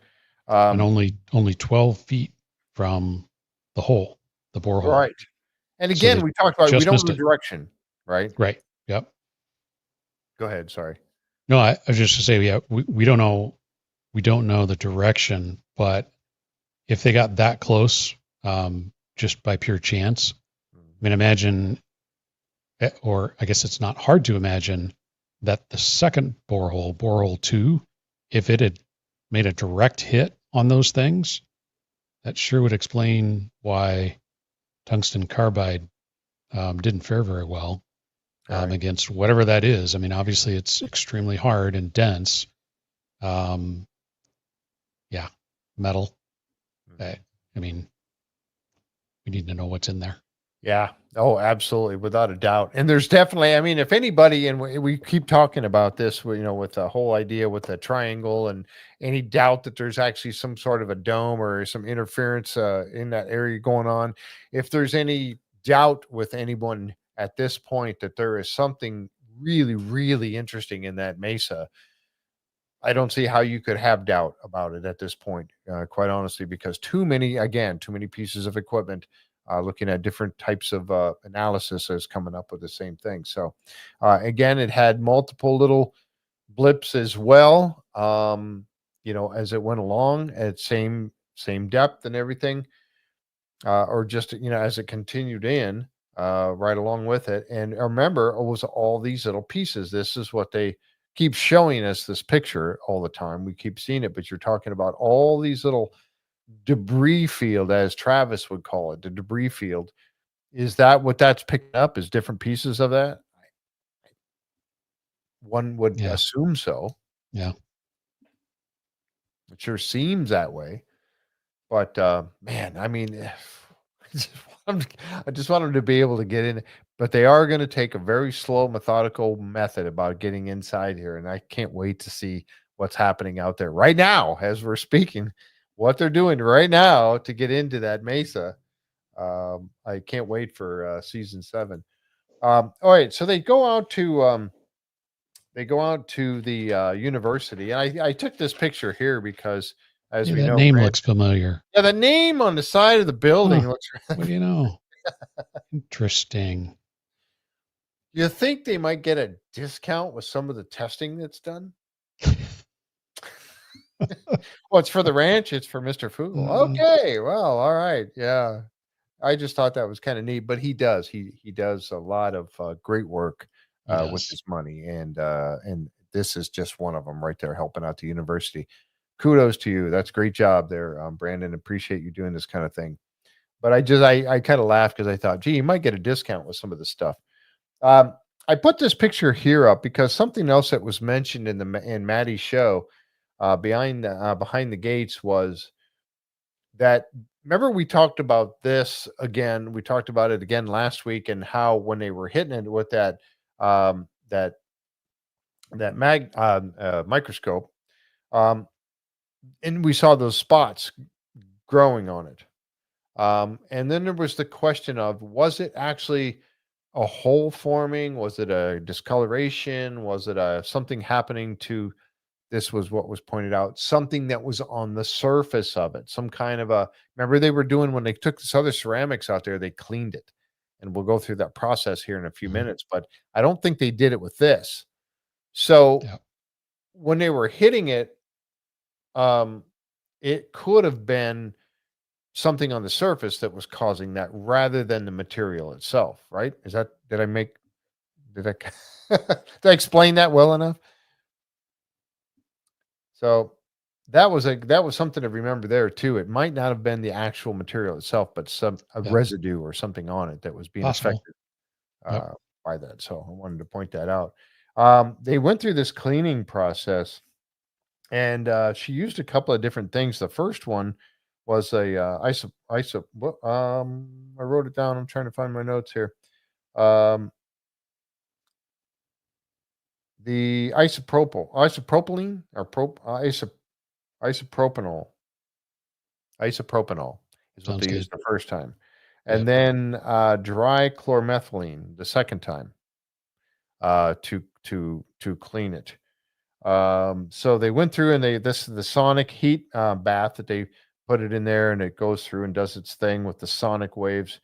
S2: And only 12 feet from the hole, the borehole.
S1: Right. And
S2: So
S1: again,
S2: they
S1: we talked about we
S2: just
S1: don't
S2: missed
S1: know the
S2: it.
S1: direction, right?
S2: Right. Yep.
S1: Go ahead. Sorry.
S2: No, I was just to say, yeah, we don't know the direction, but if they got that close, just by pure chance, I mean, imagine, or I guess it's not hard to imagine that the second borehole 2, if it had made a direct hit on those things, that sure would explain why tungsten carbide didn't fare very well
S1: Right.
S2: against whatever that is. I mean, obviously it's extremely hard and dense. Yeah, metal. I mean, we need to know what's in there.
S1: Yeah. Oh, absolutely, without a doubt. And there's definitely, I mean, if anybody, and we keep talking about this, with the whole idea with the triangle, and any doubt that there's actually some sort of a dome or some interference in that area going on, if there's any doubt with anyone at this point that there is something really, really interesting in that mesa, I don't see how you could have doubt about it at this point, quite honestly, because too many pieces of equipment looking at different types of analysis is coming up with the same thing. So, again, it had multiple little blips as well, as it went along at same depth and everything, or just, as it continued in right along with it. And remember, it was all these little pieces. This is what they keep showing us, this picture all the time. We keep seeing it, but you're talking about all these little debris field, as Travis would call it, the debris field. Is that what that's picking up? Is different pieces of that? One would
S2: Yeah.
S1: assume so.
S2: Yeah.
S1: It sure seems that way. But man, I mean, I just I just want them to be able to get in, but they are going to take a very slow, methodical method about getting inside here, and I can't wait to see what's happening out there right now as we're speaking. What they're doing right now to get into that mesa. I can't wait for season 7. All right, so they go out to the university, and I took this picture here because, as
S2: Hey,
S1: we
S2: that
S1: know,
S2: name
S1: Grant,
S2: looks familiar.
S1: yeah, the name on the side of the building
S2: Huh.
S1: looks.
S2: What do you know? Interesting.
S1: You think they might get a discount with some of the testing that's done? Well, it's for the ranch. It's for Mr. Fugel.
S2: Uh,
S1: Okay, well, all right, yeah. I just thought that was kind of neat, but he does. He does a lot of great work
S2: he
S1: with
S2: does.
S1: his money, and this is just one of them right there, helping out the university. Kudos to you. That's a great job there, Brandon. Appreciate you doing this kind of thing. But I kind of laughed because I thought, gee, you might get a discount with some of this stuff. Um, I put this picture here up because something else that was mentioned in Maddie's show behind the gates was that, remember, we talked about this again. We talked about it again last week, and how when they were hitting it with um, that microscope, um, and we saw those spots growing on it. And then there was the question of, was it actually a hole forming? Was it a discoloration? Was it a something happening to, this was what was pointed out, something that was on the surface of it, some kind of a, remember they were doing, when they took this other ceramics out there, they cleaned it. And we'll go through that process here in a few
S2: Mhm.
S1: minutes, but I don't think they did it with this. So
S2: Yeah.
S1: when they were hitting it, um, it could have been something on the surface that was causing that rather than the material itself, right? Is that, did I did I explain that well enough? So that was something to remember there too. It might not have been the actual material itself, but a
S2: Yeah.
S1: residue or something on it that was being
S2: Possible.
S1: affected
S2: Yep.
S1: by that. So I wanted to point that out. They went through this cleaning process, and she used a couple of different things. The first one was a I wrote it down. I'm trying to find my notes here. Um, the isopropylene or isopropanol. Isopropanol is what
S2: Sounds
S1: they
S2: good.
S1: used the first time.
S2: Yep.
S1: And then dry chlormethylene the second time to clean it. So they went through and this is the sonic heat bath that they put it in there, and it goes through and does its thing with the sonic waves.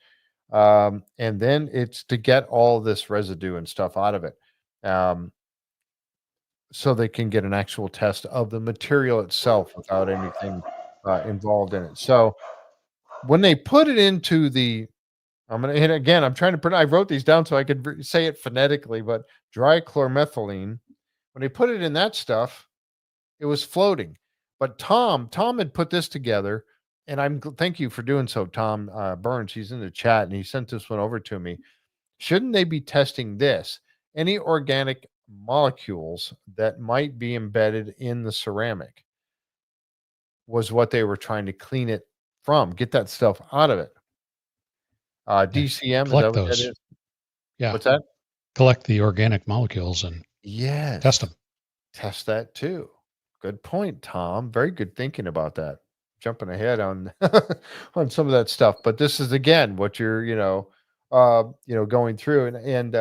S1: And then it's to get all this residue and stuff out of it. Um, so they can get an actual test of the material itself without anything involved in it. So when they put it into I'm going to hit again. I'm trying to I wrote these down so I could say it phonetically, but dry chlormethylene, when they put it in that stuff, it was floating. But Tom had put this together, and thank you for doing so, Tom Burns. He's in the chat and he sent this one over to me. Shouldn't they be testing this? Any organic molecules that might be embedded in the ceramic was what they were trying to clean it from, get that stuff out of it. DCM, is that
S2: Collect
S1: what that
S2: those.
S1: is?
S2: Yeah.
S1: What's that?
S2: Collect the organic molecules and
S1: Yes.
S2: test them.
S1: Test that too. Good point, Tom. Very good thinking about that. Jumping ahead on on some of that stuff, but this is again what you're going through, and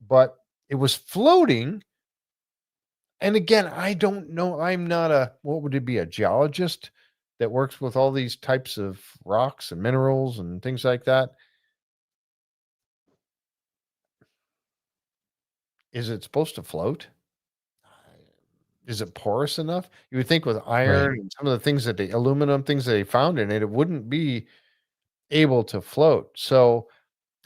S1: but it was floating. And again, I don't know. I'm not what would it be, a geologist that works with all these types of rocks and minerals and things like that. Is it supposed to float? Is it porous enough? You would think with iron
S2: Right.
S1: and some of the things aluminum things that they found in it, it wouldn't be able to float. So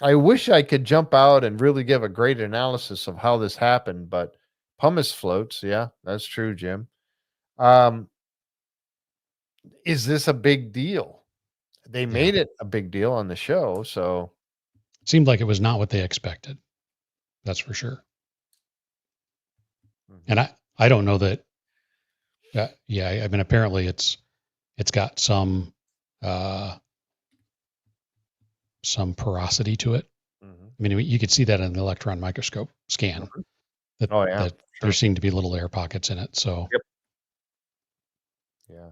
S1: I wish I could jump out and really give a great analysis of how this happened, but pumice floats. Yeah, that's true, Jim. Um, is this a big deal? They made it a big deal on the show, so
S2: Seemed like it was not what they expected. That's for sure. And I don't know that. I mean, apparently it's got some porosity to it. I mean, you could see that in the electron microscope scan. That
S1: sure.
S2: there seem to be little air pockets in it. So
S1: Yep. Yeah,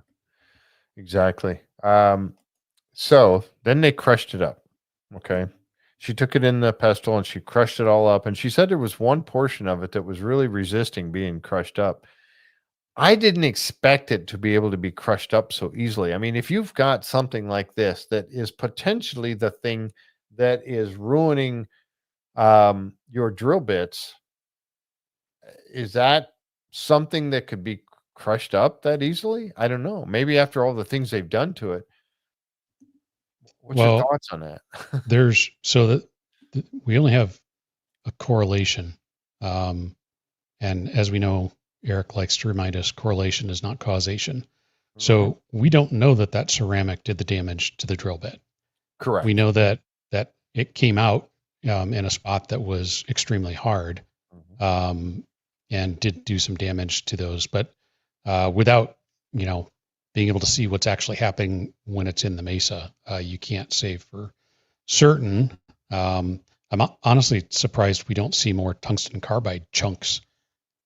S1: exactly. So then they crushed it up. Okay. She took it in the pestle and she crushed it all up. And she said there was one portion of it that was really resisting being crushed up. I didn't expect it to be able to be crushed up so easily. I mean, if you've got something like this that is potentially the thing that is ruining your drill bits, is that something that could be crushed up that easily? I don't know. Maybe after all the things they've done to it. What's your thoughts on that?
S2: there's we only have a correlation, and as we know, Eric likes to remind us, correlation is not causation. So we don't know that ceramic did the damage to the drill bit.
S1: Correct.
S2: We know that it came out in a spot that was extremely hard, and did do some damage to those, but without being able to see what's actually happening when it's in the Mesa, you can't say for certain. I'm honestly surprised we don't see more tungsten carbide chunks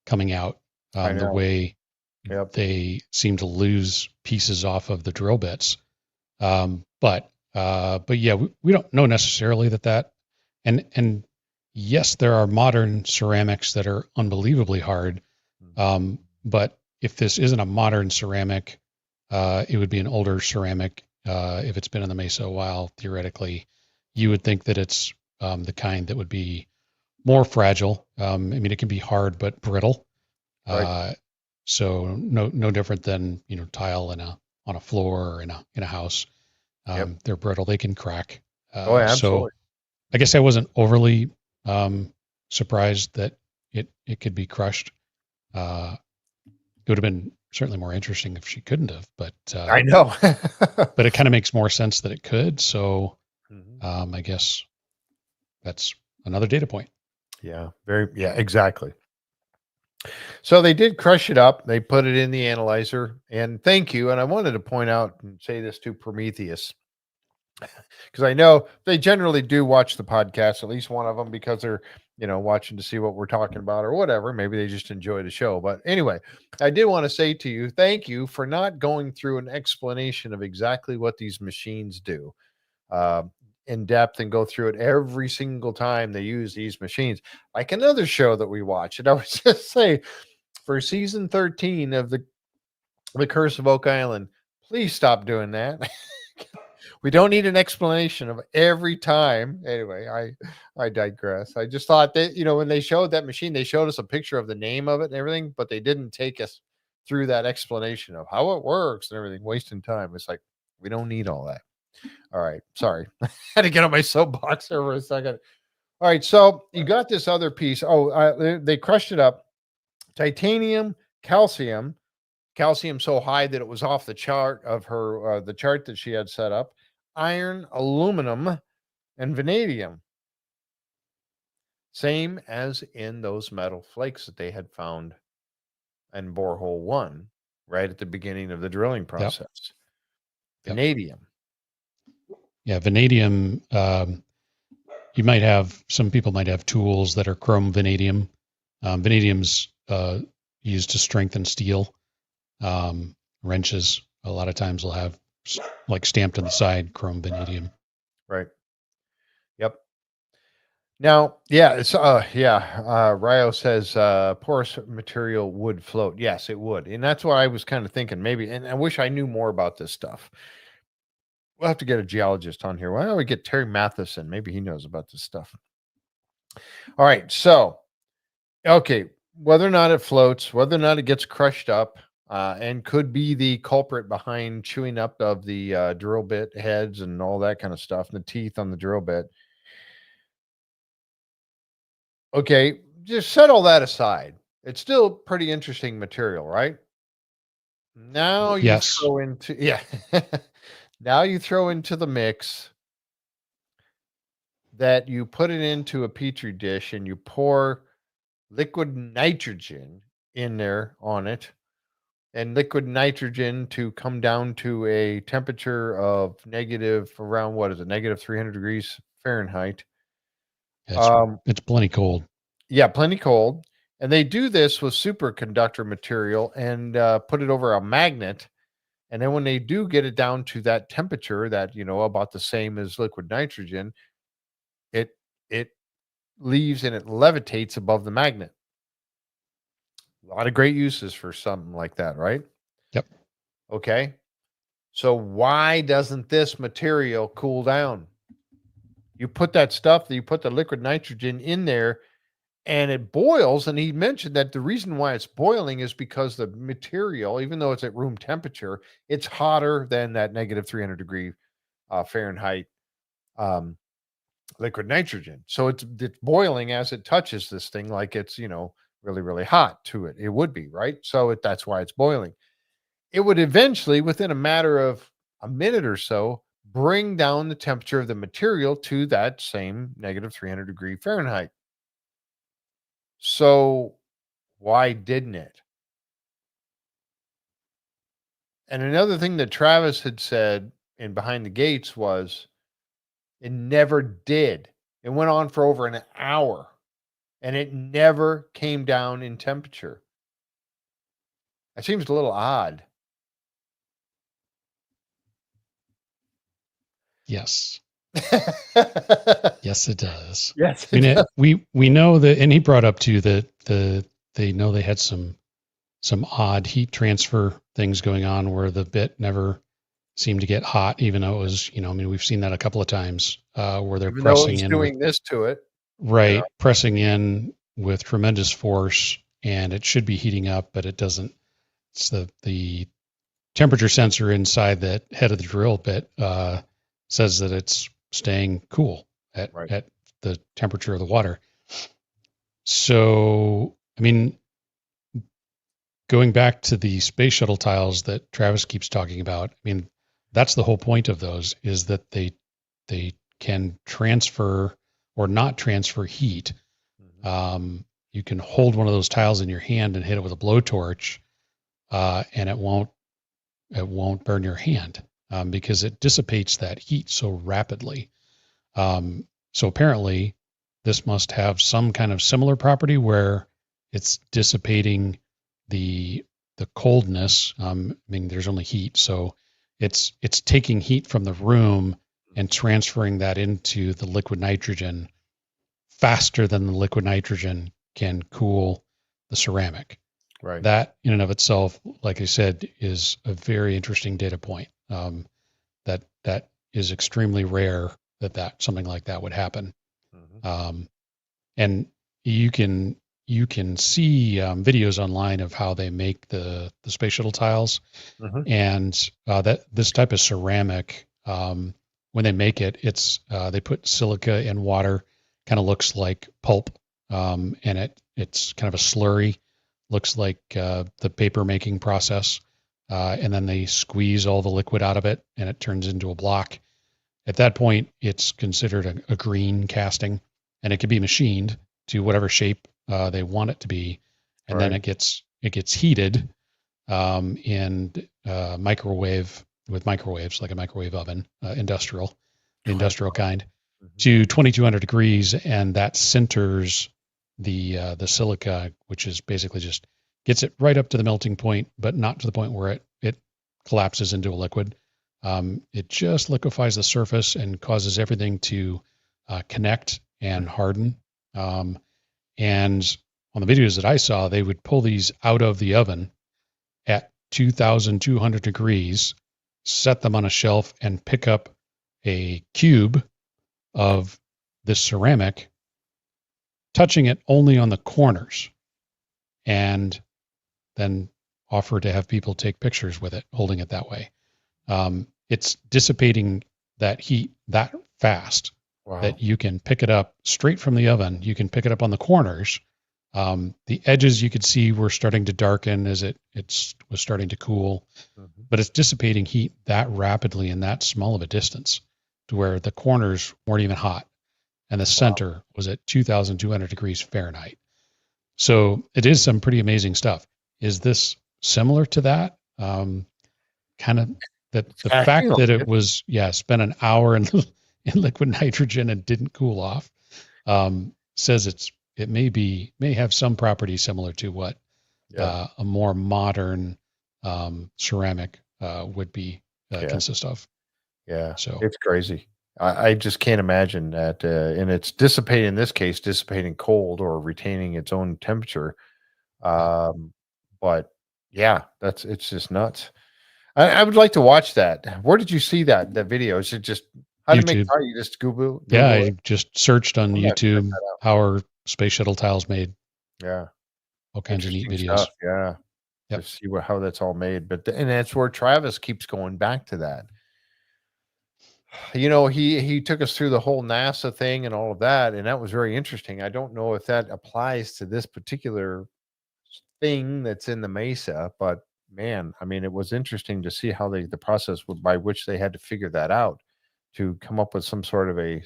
S2: coming out the way they seem to lose pieces off of the drill bits. But yeah, we don't know necessarily that, and yes, there are modern ceramics that are unbelievably hard. But if this isn't a modern ceramic, it would be an older ceramic. If it's been in the Mesa a while, theoretically, you would think that it's the kind that would be more fragile. I mean, it can be hard but brittle.
S1: Right.
S2: So no different than tile on a floor or in a house. They're brittle. They can crack.
S1: Absolutely.
S2: So I guess I wasn't overly surprised that it could be crushed. It would have been certainly more interesting if she couldn't have, but
S1: I know.
S2: but it kind of makes more sense that it could. So I guess that's another data point.
S1: Yeah, exactly. So they did crush it up. They put it in the analyzer, and thank you. And I wanted to point out and say this to Prometheus, because I know they generally do watch the podcast, at least one of them, because they're watching to see what we're talking about or whatever. Maybe they just enjoy the show. But anyway, I did want to say to you, thank you for not going through an explanation of exactly what these machines do uh, in depth and go through it every single time they use these machines, like another show that we watch. And I would just say, for season 13 of the Curse of Oak Island, please stop doing that. We don't need an explanation of every time. Anyway, I digress. I just thought that, when they showed that machine, they showed us a picture of the name of it and everything, but they didn't take us through that explanation of how it works and everything, wasting time. It's like, we don't need all that. All right. Sorry. I had to get on my soapbox there for a second. All right. So you got this other piece. Oh, they crushed it up. Titanium, calcium so high that it was off the chart of her, the chart that she had set up, iron, aluminum, and vanadium. Same as in those metal flakes that they had found in Borehole 1, right at the beginning of the drilling process. Yep. Vanadium.
S2: Yeah, vanadium. Some people might have tools that are chrome vanadium. Vanadium's used to strengthen steel. Wrenches a lot of times will have like stamped on the side chrome vanadium.
S1: Right. Yep. Now, yeah, it's Ryo says porous material would float. Yes, it would. And that's what I was kind of thinking maybe. And I wish I knew more about this stuff. We'll have to get a geologist on here. Why don't we get Terry Matheson? Maybe he knows about this stuff. All right. So, okay, whether or not it floats, whether or not it gets crushed up, and could be the culprit behind chewing up of the drill bit heads and all that kind of stuff, and the teeth on the drill bit. Okay, just set all that aside. It's still pretty interesting material, right? Now you throw into now you throw into the mix that you put it into a petri dish and you pour liquid nitrogen in there on it, and liquid nitrogen to come down to a temperature of around negative 300 degrees Fahrenheit.
S2: It's plenty cold.
S1: Yeah, plenty cold. And they do this with superconductor material and put it over a magnet. And then when they do get it down to that temperature that, about the same as liquid nitrogen, it leaves and it levitates above the magnet. A lot of great uses for something like that, right?
S2: Yep.
S1: Okay. So why doesn't this material cool down? You put the liquid nitrogen in there and it boils. And he mentioned that the reason why it's boiling is because the material, even though it's at room temperature, it's hotter than that negative 300 degree Fahrenheit liquid nitrogen. So it's boiling as it touches this thing, like it's, really, really hot to it. It would be, right? So that's why it's boiling. It would eventually, within a matter of a minute or so, bring down the temperature of the material to that same negative 300 degree Fahrenheit. So why didn't it? And another thing that Travis had said in Behind the Gates was it never did. It went on for over an hour and it never came down in temperature. That seems a little odd.
S2: Yes. Yes, it does.
S1: Yes,
S2: we know that, and he brought up too that they know they had some odd heat transfer things going on where the bit never seemed to get hot, even though it was, we've seen that a couple of times where they're
S1: even
S2: pressing
S1: in
S2: doing
S1: this to it,
S2: right, pressing in with tremendous force, and it should be heating up, but it doesn't. It's the temperature sensor inside that head of the drill bit says that it's staying cool at the temperature of the water. So, going back to the space shuttle tiles that Travis keeps talking about, that's the whole point of those, is that they can transfer or not transfer heat. Mm-hmm. You can hold one of those tiles in your hand and hit it with a blowtorch, and it won't burn your hand. Because it dissipates that heat so rapidly. So apparently this must have some kind of similar property where it's dissipating the coldness. I mean, there's only heat, so it's taking heat from the room and transferring that into the liquid nitrogen faster than the liquid nitrogen can cool the ceramic.
S1: Right.
S2: That in and of itself, like I said, is a very interesting data point. That is extremely rare that something like that would happen.
S1: Mm-hmm.
S2: And you can see videos online of how they make the space shuttle tiles,
S1: Mm-hmm.
S2: and that this type of ceramic, when they make it, it's they put silica in water, kind of looks like pulp, and it's kind of a slurry, looks like the paper making process, and then they squeeze all the liquid out of it, and it turns into a block. At that point, it's considered a green casting, and it can be machined to whatever shape they want it to be, and then
S1: Right.
S2: it gets heated in microwave with microwaves, like a microwave oven, industrial, the
S1: Right.
S2: industrial kind,
S1: Mm-hmm.
S2: to 2200 degrees, and that centers the silica, which is basically just gets it right up to the melting point, but not to the point where it collapses into a liquid. It just liquefies the surface and causes everything to connect and harden. And on the videos that I saw, they would pull these out of the oven at 2,200 degrees, set them on a shelf, and pick up a cube of this ceramic, touching it only on the corners, and then offer to have people take pictures with it, holding it that way. It's dissipating that heat that fast
S1: Wow.
S2: that you can pick it up straight from the oven. You can pick it up on the corners. The edges you could see were starting to darken as it was starting to cool,
S1: Mm-hmm.
S2: but it's dissipating heat that rapidly in that small of a distance to where the corners weren't even hot, and the center was at 2,200 degrees Fahrenheit. So it is some pretty amazing stuff. Is this similar to that? Kind of that the
S1: Acting
S2: fact
S1: like
S2: that it
S1: it.
S2: was, spent an hour in liquid nitrogen and didn't cool off, says it may have some properties similar to what
S1: Yeah.
S2: a more modern ceramic would be
S1: Yeah.
S2: consist of.
S1: Yeah.
S2: So
S1: It's crazy. I just can't imagine that. And it's dissipating, in this case, dissipating cold or retaining its own temperature.
S2: yeah.
S1: But yeah, it's just nuts. I would like to watch that. Where did you see that video? Is it just how to make
S2: YouTube.
S1: tile? You just Google
S2: Yeah,
S1: Google it.
S2: I just searched on
S1: I'm gonna have to check
S2: YouTube
S1: that out.
S2: how are space shuttle tiles made.
S1: Yeah,
S2: All kinds of neat
S1: interesting
S2: videos.
S1: stuff. Yeah, to
S2: Yep.
S1: see how that's all made. And that's where Travis keeps going back to that. He took us through the whole NASA thing and all of that, and that was very interesting. I don't know if that applies to this particular thing that's in the Mesa, but man, I mean, it was interesting to see how the process by which they had to figure that out to come up with some sort of a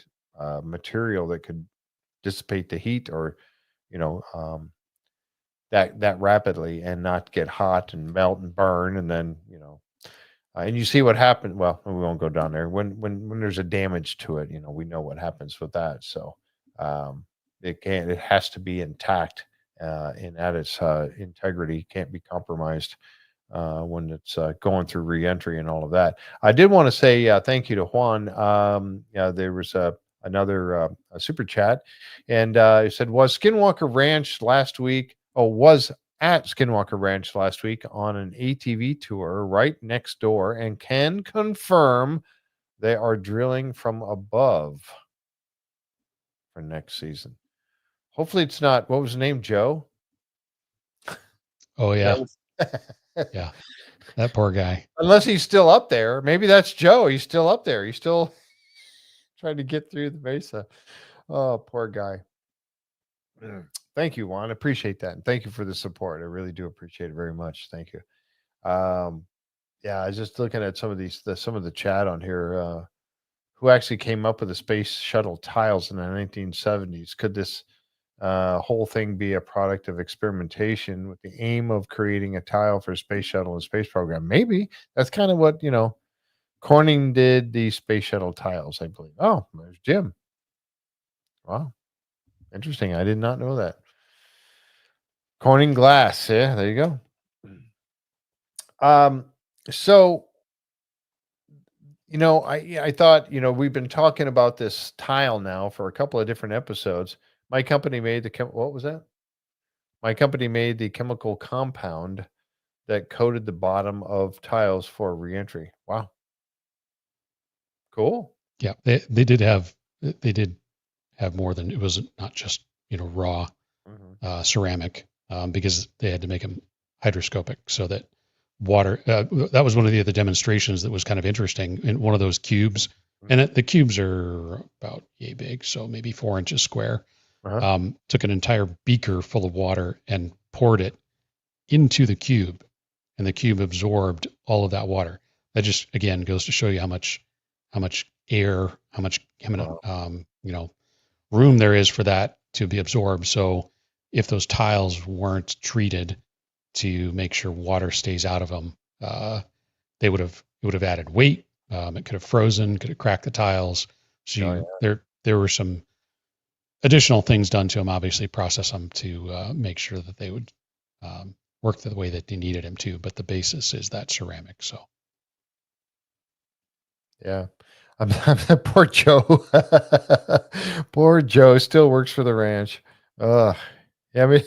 S1: material that could dissipate the heat or you know um, that rapidly and not get hot and melt and burn, and then and you see what happened. Well, we won't go down there. When there's a damage to it, we know what happens with that. So it has to be intact and at its integrity, can't be compromised when it's going through reentry and all of that. I did want to say thank you to Juan. Yeah, there was another a super chat, and he said, "Was Skinwalker Ranch last week? Oh, was at Skinwalker Ranch last week on an ATV tour right next door, and can confirm they are drilling from above for next season. Hopefully, it's not. What was the name? Joe.
S2: Oh
S1: That
S2: yeah.
S1: was-
S2: Yeah. That poor guy.
S1: Unless he's still up there. Maybe that's Joe. He's still up there. He's still trying to get through the Mesa. Oh, poor guy. Thank you, Juan. Appreciate that. And thank you for the support. I really do appreciate it very much. Thank you. Yeah, I was just looking at some of the chat on here. Who actually came up with the space shuttle tiles in the 1970s? Could this whole thing be a product of experimentation with the aim of creating a tile for space shuttle and space program? Maybe that's kind of what Corning did the space shuttle tiles, I believe. Oh, there's Jimm. Wow. Interesting. I did not know that. Corning glass. Yeah, there you go. Um, so I thought, we've been talking about this tile now for a couple of different episodes. My company made what was that? My company made the chemical compound that coated the bottom of tiles for reentry. Wow. Cool.
S2: Yeah, they did have more than it was not just raw
S1: Mhm.
S2: ceramic, because they had to make them hydroscopic so that water. That was one of the other demonstrations that was kind of interesting in one of those cubes, and
S1: Mhm.
S2: the cubes are about yay big, so maybe 4 inches square.
S1: Uh-huh.
S2: Took an entire beaker full of water and poured it into the cube, and the cube absorbed all of that water. That just again goes to show you how much air, how much
S1: Wow.
S2: room there is for that to be absorbed. So if those tiles weren't treated to make sure water stays out of them, it would have added weight. It could have frozen, could have cracked the tiles. So
S1: Oh, yeah.
S2: there were some additional things done to them, obviously process them to make sure that they would work the way that they needed them to. But the basis is that ceramic. So
S1: Yeah. Poor Joe. Poor Joe still works for the ranch. Ugh. Yeah, I mean,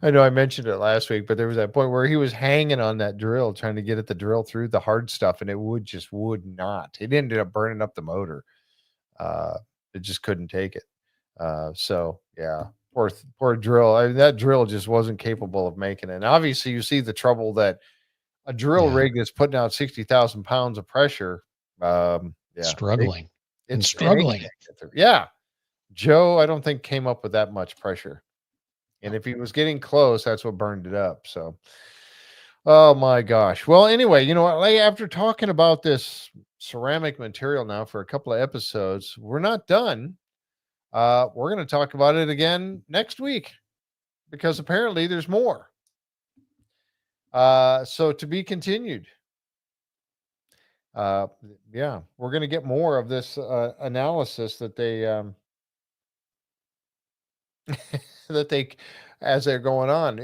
S1: I know I mentioned it last week, but there was that point where he was hanging on that drill, trying to get at the drill through the hard stuff, and it would not. It ended up burning up the motor. Uh, it just couldn't take it. So yeah, poor drill. I mean, that drill just wasn't capable of making it. And obviously, you see the trouble that a drill
S2: yeah,
S1: rig that's putting out 60,000 pounds of pressure. Yeah,
S2: struggling and
S1: it ain't
S2: struggling.
S1: gonna get through. Yeah, Joe, I don't think came up with that much pressure. And
S2: No.
S1: if he was getting close, that's what burned it up. So, oh my gosh. Well, anyway, you know what? Like, after talking about this ceramic material now for a couple of episodes, we're not done. We're going to talk about it again next week because apparently there's more. So to be continued. Uh, yeah, we're going to get more of this analysis that that they as they're going on.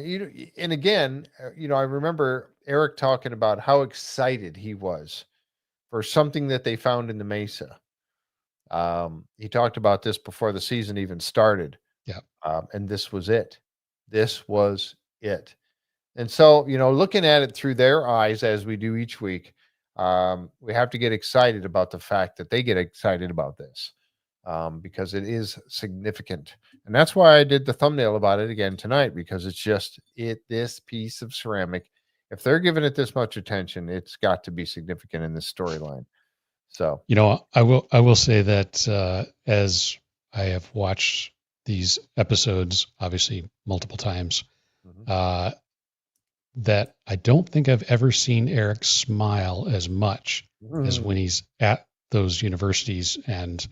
S1: And again, I remember Eric talking about how excited he was for something that they found in the Mesa. He talked about this before the season even started,
S2: Yeah.
S1: and this was it. This was it. And so, looking at it through their eyes as we do each week, we have to get excited about the fact that they get excited about this, because it is significant. And that's why I did the thumbnail about it again tonight, because it's just this piece of ceramic. If they're giving it this much attention, it's got to be significant in this storyline. So,
S2: I will say that as I have watched these episodes, obviously multiple times,
S1: mhm.
S2: uh, that I don't think I've ever seen Eric smile as much as when
S1: Mm.
S2: he's at those universities and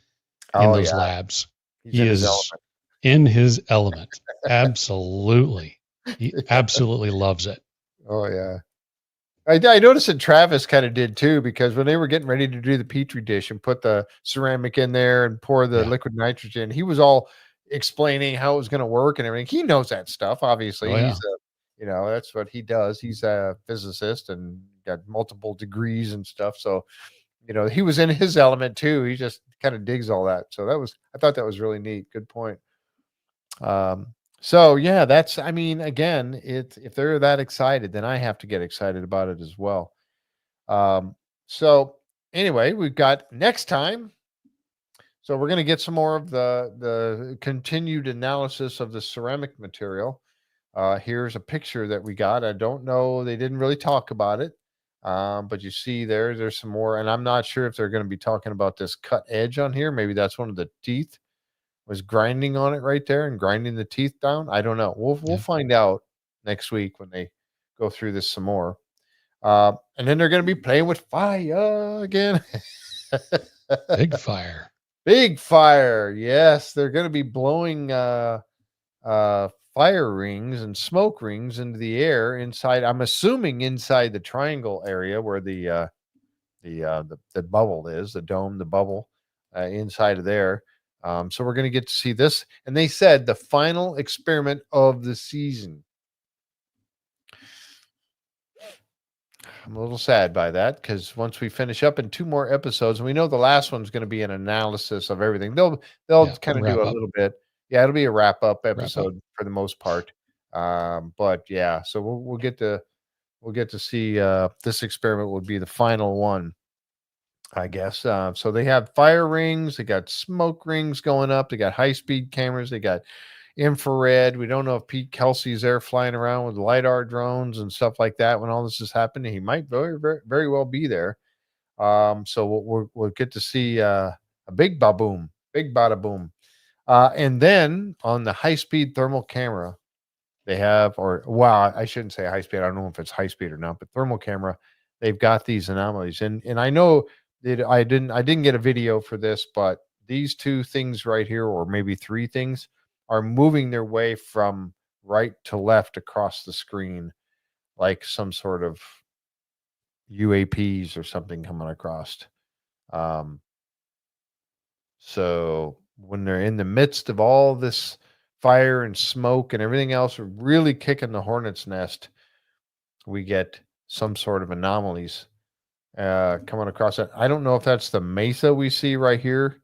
S2: in
S1: Oh
S2: those
S1: yeah,
S2: labs.
S1: he's
S2: He
S1: in his
S2: is
S1: element.
S2: in his element. Absolutely. He absolutely loves it.
S1: Oh yeah. I noticed that Travis kind of did too, because when they were getting ready to do the petri dish and put the ceramic in there and pour the
S2: Yeah.
S1: liquid nitrogen, he was all explaining how it was going to work and everything. He knows that stuff. Obviously,
S2: Oh
S1: he's
S2: yeah.
S1: that's what he does. He's a physicist and got multiple degrees and stuff. So, he was in his element too. He just kind of digs all that. So I thought that was really neat. Good point. So yeah, I mean, again, if they're that excited, then I have to get excited about it as well. So anyway, we've got next time. So we're going to get some more of the continued analysis of the ceramic material. Here's a picture that we got. I don't know. They didn't really talk about it. But you see there's some more, and I'm not sure if they're going to be talking about this cut edge on here. Maybe that's one of the teeth was grinding on it right there and grinding the teeth down. I don't know. We'll
S2: Yeah.
S1: find out next week when they go through this some more. And then they're going to be playing with fire again.
S2: Big fire.
S1: Big fire. Yes, they're going to be blowing fire rings and smoke rings into the air inside. I'm assuming inside the triangle area where the bubble is, the dome, the bubble inside of there. So we're going to get to see this. And they said the final experiment of the season. I'm a little sad by that because once we finish up in 2 more episodes, and we know the last one's going to be an analysis of everything. They'll kind of do
S2: wrap
S1: a
S2: up.
S1: little bit. Yeah, it'll be a wrap up
S2: Wrap up.
S1: episode for the most part. But yeah, so we'll get to see this experiment will be the final one, I guess. So they have fire rings, they got smoke rings going up, they got high speed cameras, they got infrared. We don't know if Pete Kelsey's there flying around with LiDAR drones and stuff like that when all this is happening. He might very well be there. So we'll get to see a big ba-boom, big bada boom. And then on the high speed thermal camera, they have, or wow, I shouldn't say high speed. I don't know if it's high speed or not, but thermal camera, they've got these anomalies. And I know that I didn't get a video for this, but these 2 things right here, or maybe 3 things, are moving their way from right to left across the screen, like some sort of UAPs or something coming across. So when they're in the midst of all this fire and smoke and everything else, really kicking the hornet's nest, we get some sort of anomalies coming across it. I don't know if that's the Mesa we see right here,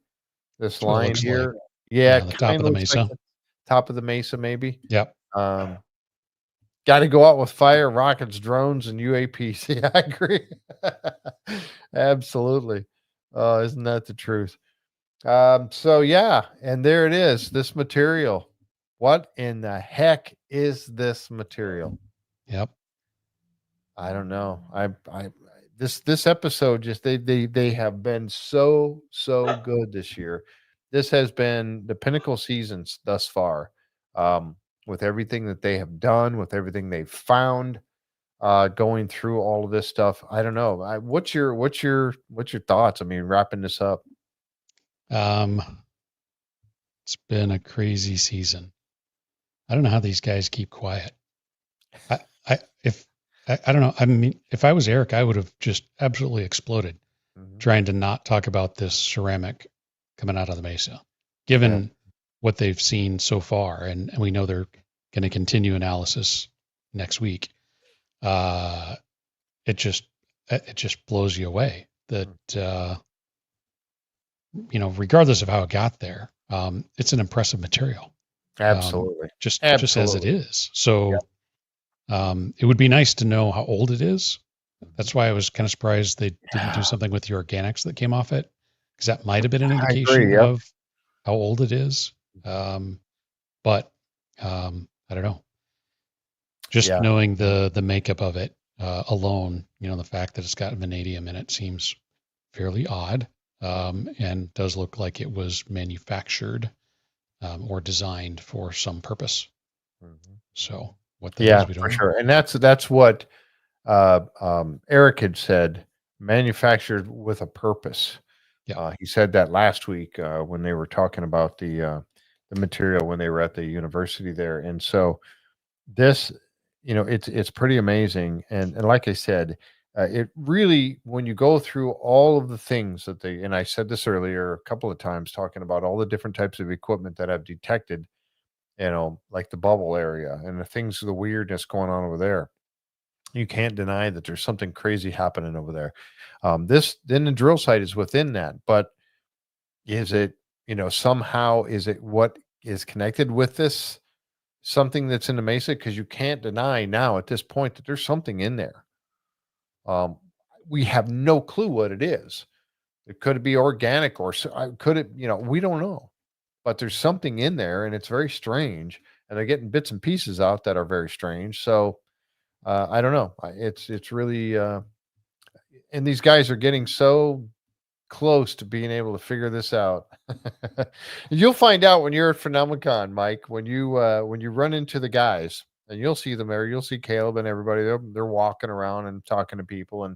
S1: this line here.
S2: Like.
S1: Yeah,
S2: The top of the Mesa.
S1: Like the top of the Mesa, maybe.
S2: Yep.
S1: Got to go out with fire, rockets, drones, and UAPs. Yeah, I agree. Absolutely. Isn't that the truth? So yeah, and there it is. This material. What in the heck is this material?
S2: Yep.
S1: I don't know. This episode just they have been so good this year. This has been the pinnacle seasons thus far. With everything that they have done, with everything they've found, going through all of this stuff. I don't know. What's your thoughts? I mean, wrapping this up.
S2: It's been a crazy season. I don't know how these guys keep quiet. I don't know. I mean, if I was Eric, I would have just absolutely exploded trying to not talk about this ceramic coming out of the Mesa, given what they've seen so far. And we know they're going to continue analysis next week. It just blows you away that, regardless of how it got there, it's an impressive material.
S1: Absolutely.
S2: Just as it is. So, it would be nice to know how old it is. That's why I was kind of surprised they didn't do something with the organics that came off it, because that might have been an indication of how old it is. But I don't know. Just knowing the makeup of it alone, the fact that it's got vanadium in it seems fairly odd, and does look like it was manufactured or designed for some purpose. So what that is, we don't know.
S1: Sure. And that's what Eric had said, manufactured with a purpose. He said that last week when they were talking about the material when they were at the university there. And so this, it's pretty amazing. And like I said, it really, when you go through all of the things that and I said this earlier a couple of times, talking about all the different types of equipment that I've detected, like the bubble area and the weirdness going on over there. You can't deny that there's something crazy happening over there. Then the drill site is within that, but is it, somehow, is it what is connected with this, something that's in the Mesa? Because you can't deny now at this point that there's something in there. We have no clue what it is. It could be organic or could it, we don't know. But there's something in there, and it's very strange. And they're getting bits and pieces out that are very strange. So I don't know. It's really, and these guys are getting so close to being able to figure this out. You'll find out when you're at Phenomenon, Mike, when you run into the guys, and you'll see them there. You'll see Caleb and everybody. They're walking around and talking to people,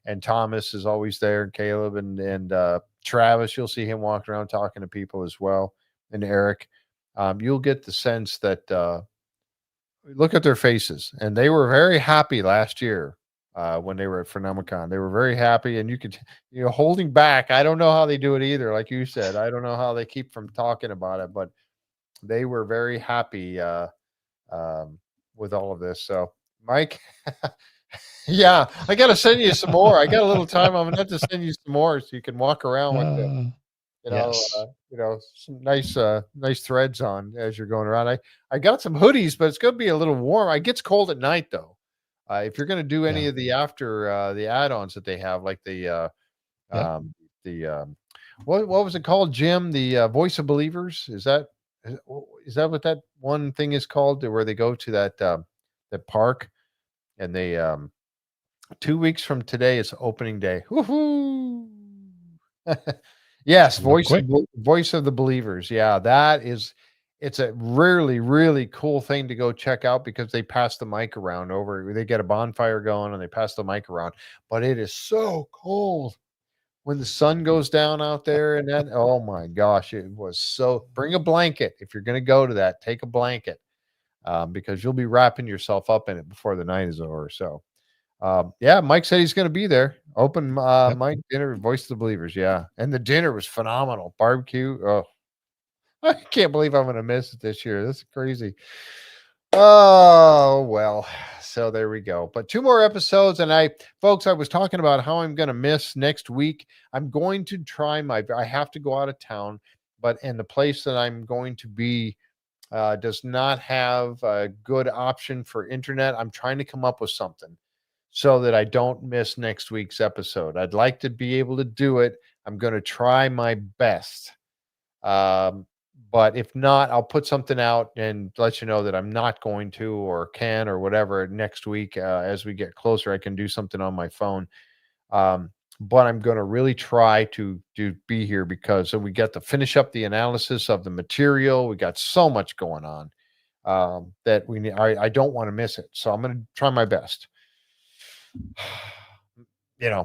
S1: and Thomas is always there, and Caleb and Travis, you'll see him walking around talking to people as well, and Eric. You'll get the sense that look at their faces, and they were very happy last year when they were at Phenomenon. They were very happy, and you could, holding back. I don't know how they do it either. Like you said, I don't know how they keep from talking about it, but they were very happy um, with all of this. So, Mike, yeah, I got to send you some more. I got a little time. I'm gonna have to send you some more so you can walk around with them.
S2: Yes.
S1: Some nice threads on as you're going around. I got some hoodies, but it's going to be a little warm. It gets cold at night though. If you're going to do any
S2: Yeah.
S1: of the after the add-ons that they have, like
S2: Yep.
S1: the what was it called, Jimm? The Voice of Believers. Is that what that one thing is called? Where they go to that park and they 2 weeks from today is opening day. Woohoo! Yes,
S2: Coming up quick.
S1: Voice of the Believers. Yeah, it's a really, really cool thing to go check out because they pass the mic around over. They get a bonfire going and they pass the mic around. But it is so cold when the sun goes down out there and that. Oh my gosh, it was so. Bring a blanket if you're going to go to that. Take a blanket because you'll be wrapping yourself up in it before the night is over. So. Yeah, Mike said he's going to be there. Open
S2: Yep.
S1: Mike dinner, Voice of the Believers. Yeah, and the dinner was phenomenal. Barbecue. Oh, I can't believe I'm going to miss it this year. This is crazy. Oh well, so there we go. But 2 more episodes, and folks, I was talking about how I'm going to miss next week. I'm going to try I have to go out of town, and the place that I'm going to be does not have a good option for internet. I'm trying to come up with something so that I don't miss next week's episode. I'd like to be able to do it. I'm going to try my best. Um, but if not, I'll put something out and let you know that I'm not going to or can or whatever next week. As we get closer, I can do something on my phone. But I'm going to really try to be here because so we got to finish up the analysis of the material. We got so much going on that we need. I don't want to miss it, so I'm going to try my best.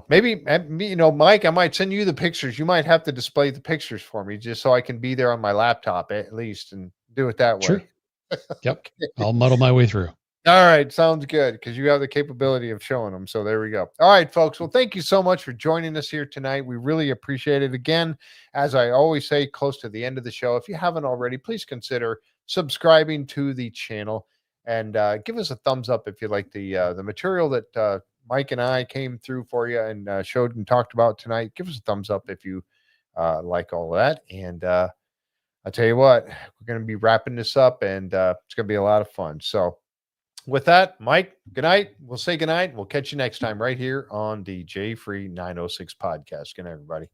S1: Maybe, Mike, I might send you the pictures. You might have to display the pictures for me just so I can be there on my laptop at least and do it that
S2: Sure.
S1: way.
S2: Yep.
S1: Okay.
S2: I'll muddle my way through.
S1: All right. Sounds good because you have the capability of showing them. So there we go. All right, folks. Well, thank you so much for joining us here tonight. We really appreciate it. Again, as I always say, close to the end of the show, if you haven't already, please consider subscribing to the channel and give us a thumbs up if you like the material that Mike and I came through for you and showed and talked about tonight. Give us a thumbs up if you like all of that. And I'll tell you what, we're going to be wrapping this up and it's going to be a lot of fun. So with that, Mike, good night. We'll say good night. We'll catch you next time right here on the J Free 906 podcast. Good night, everybody.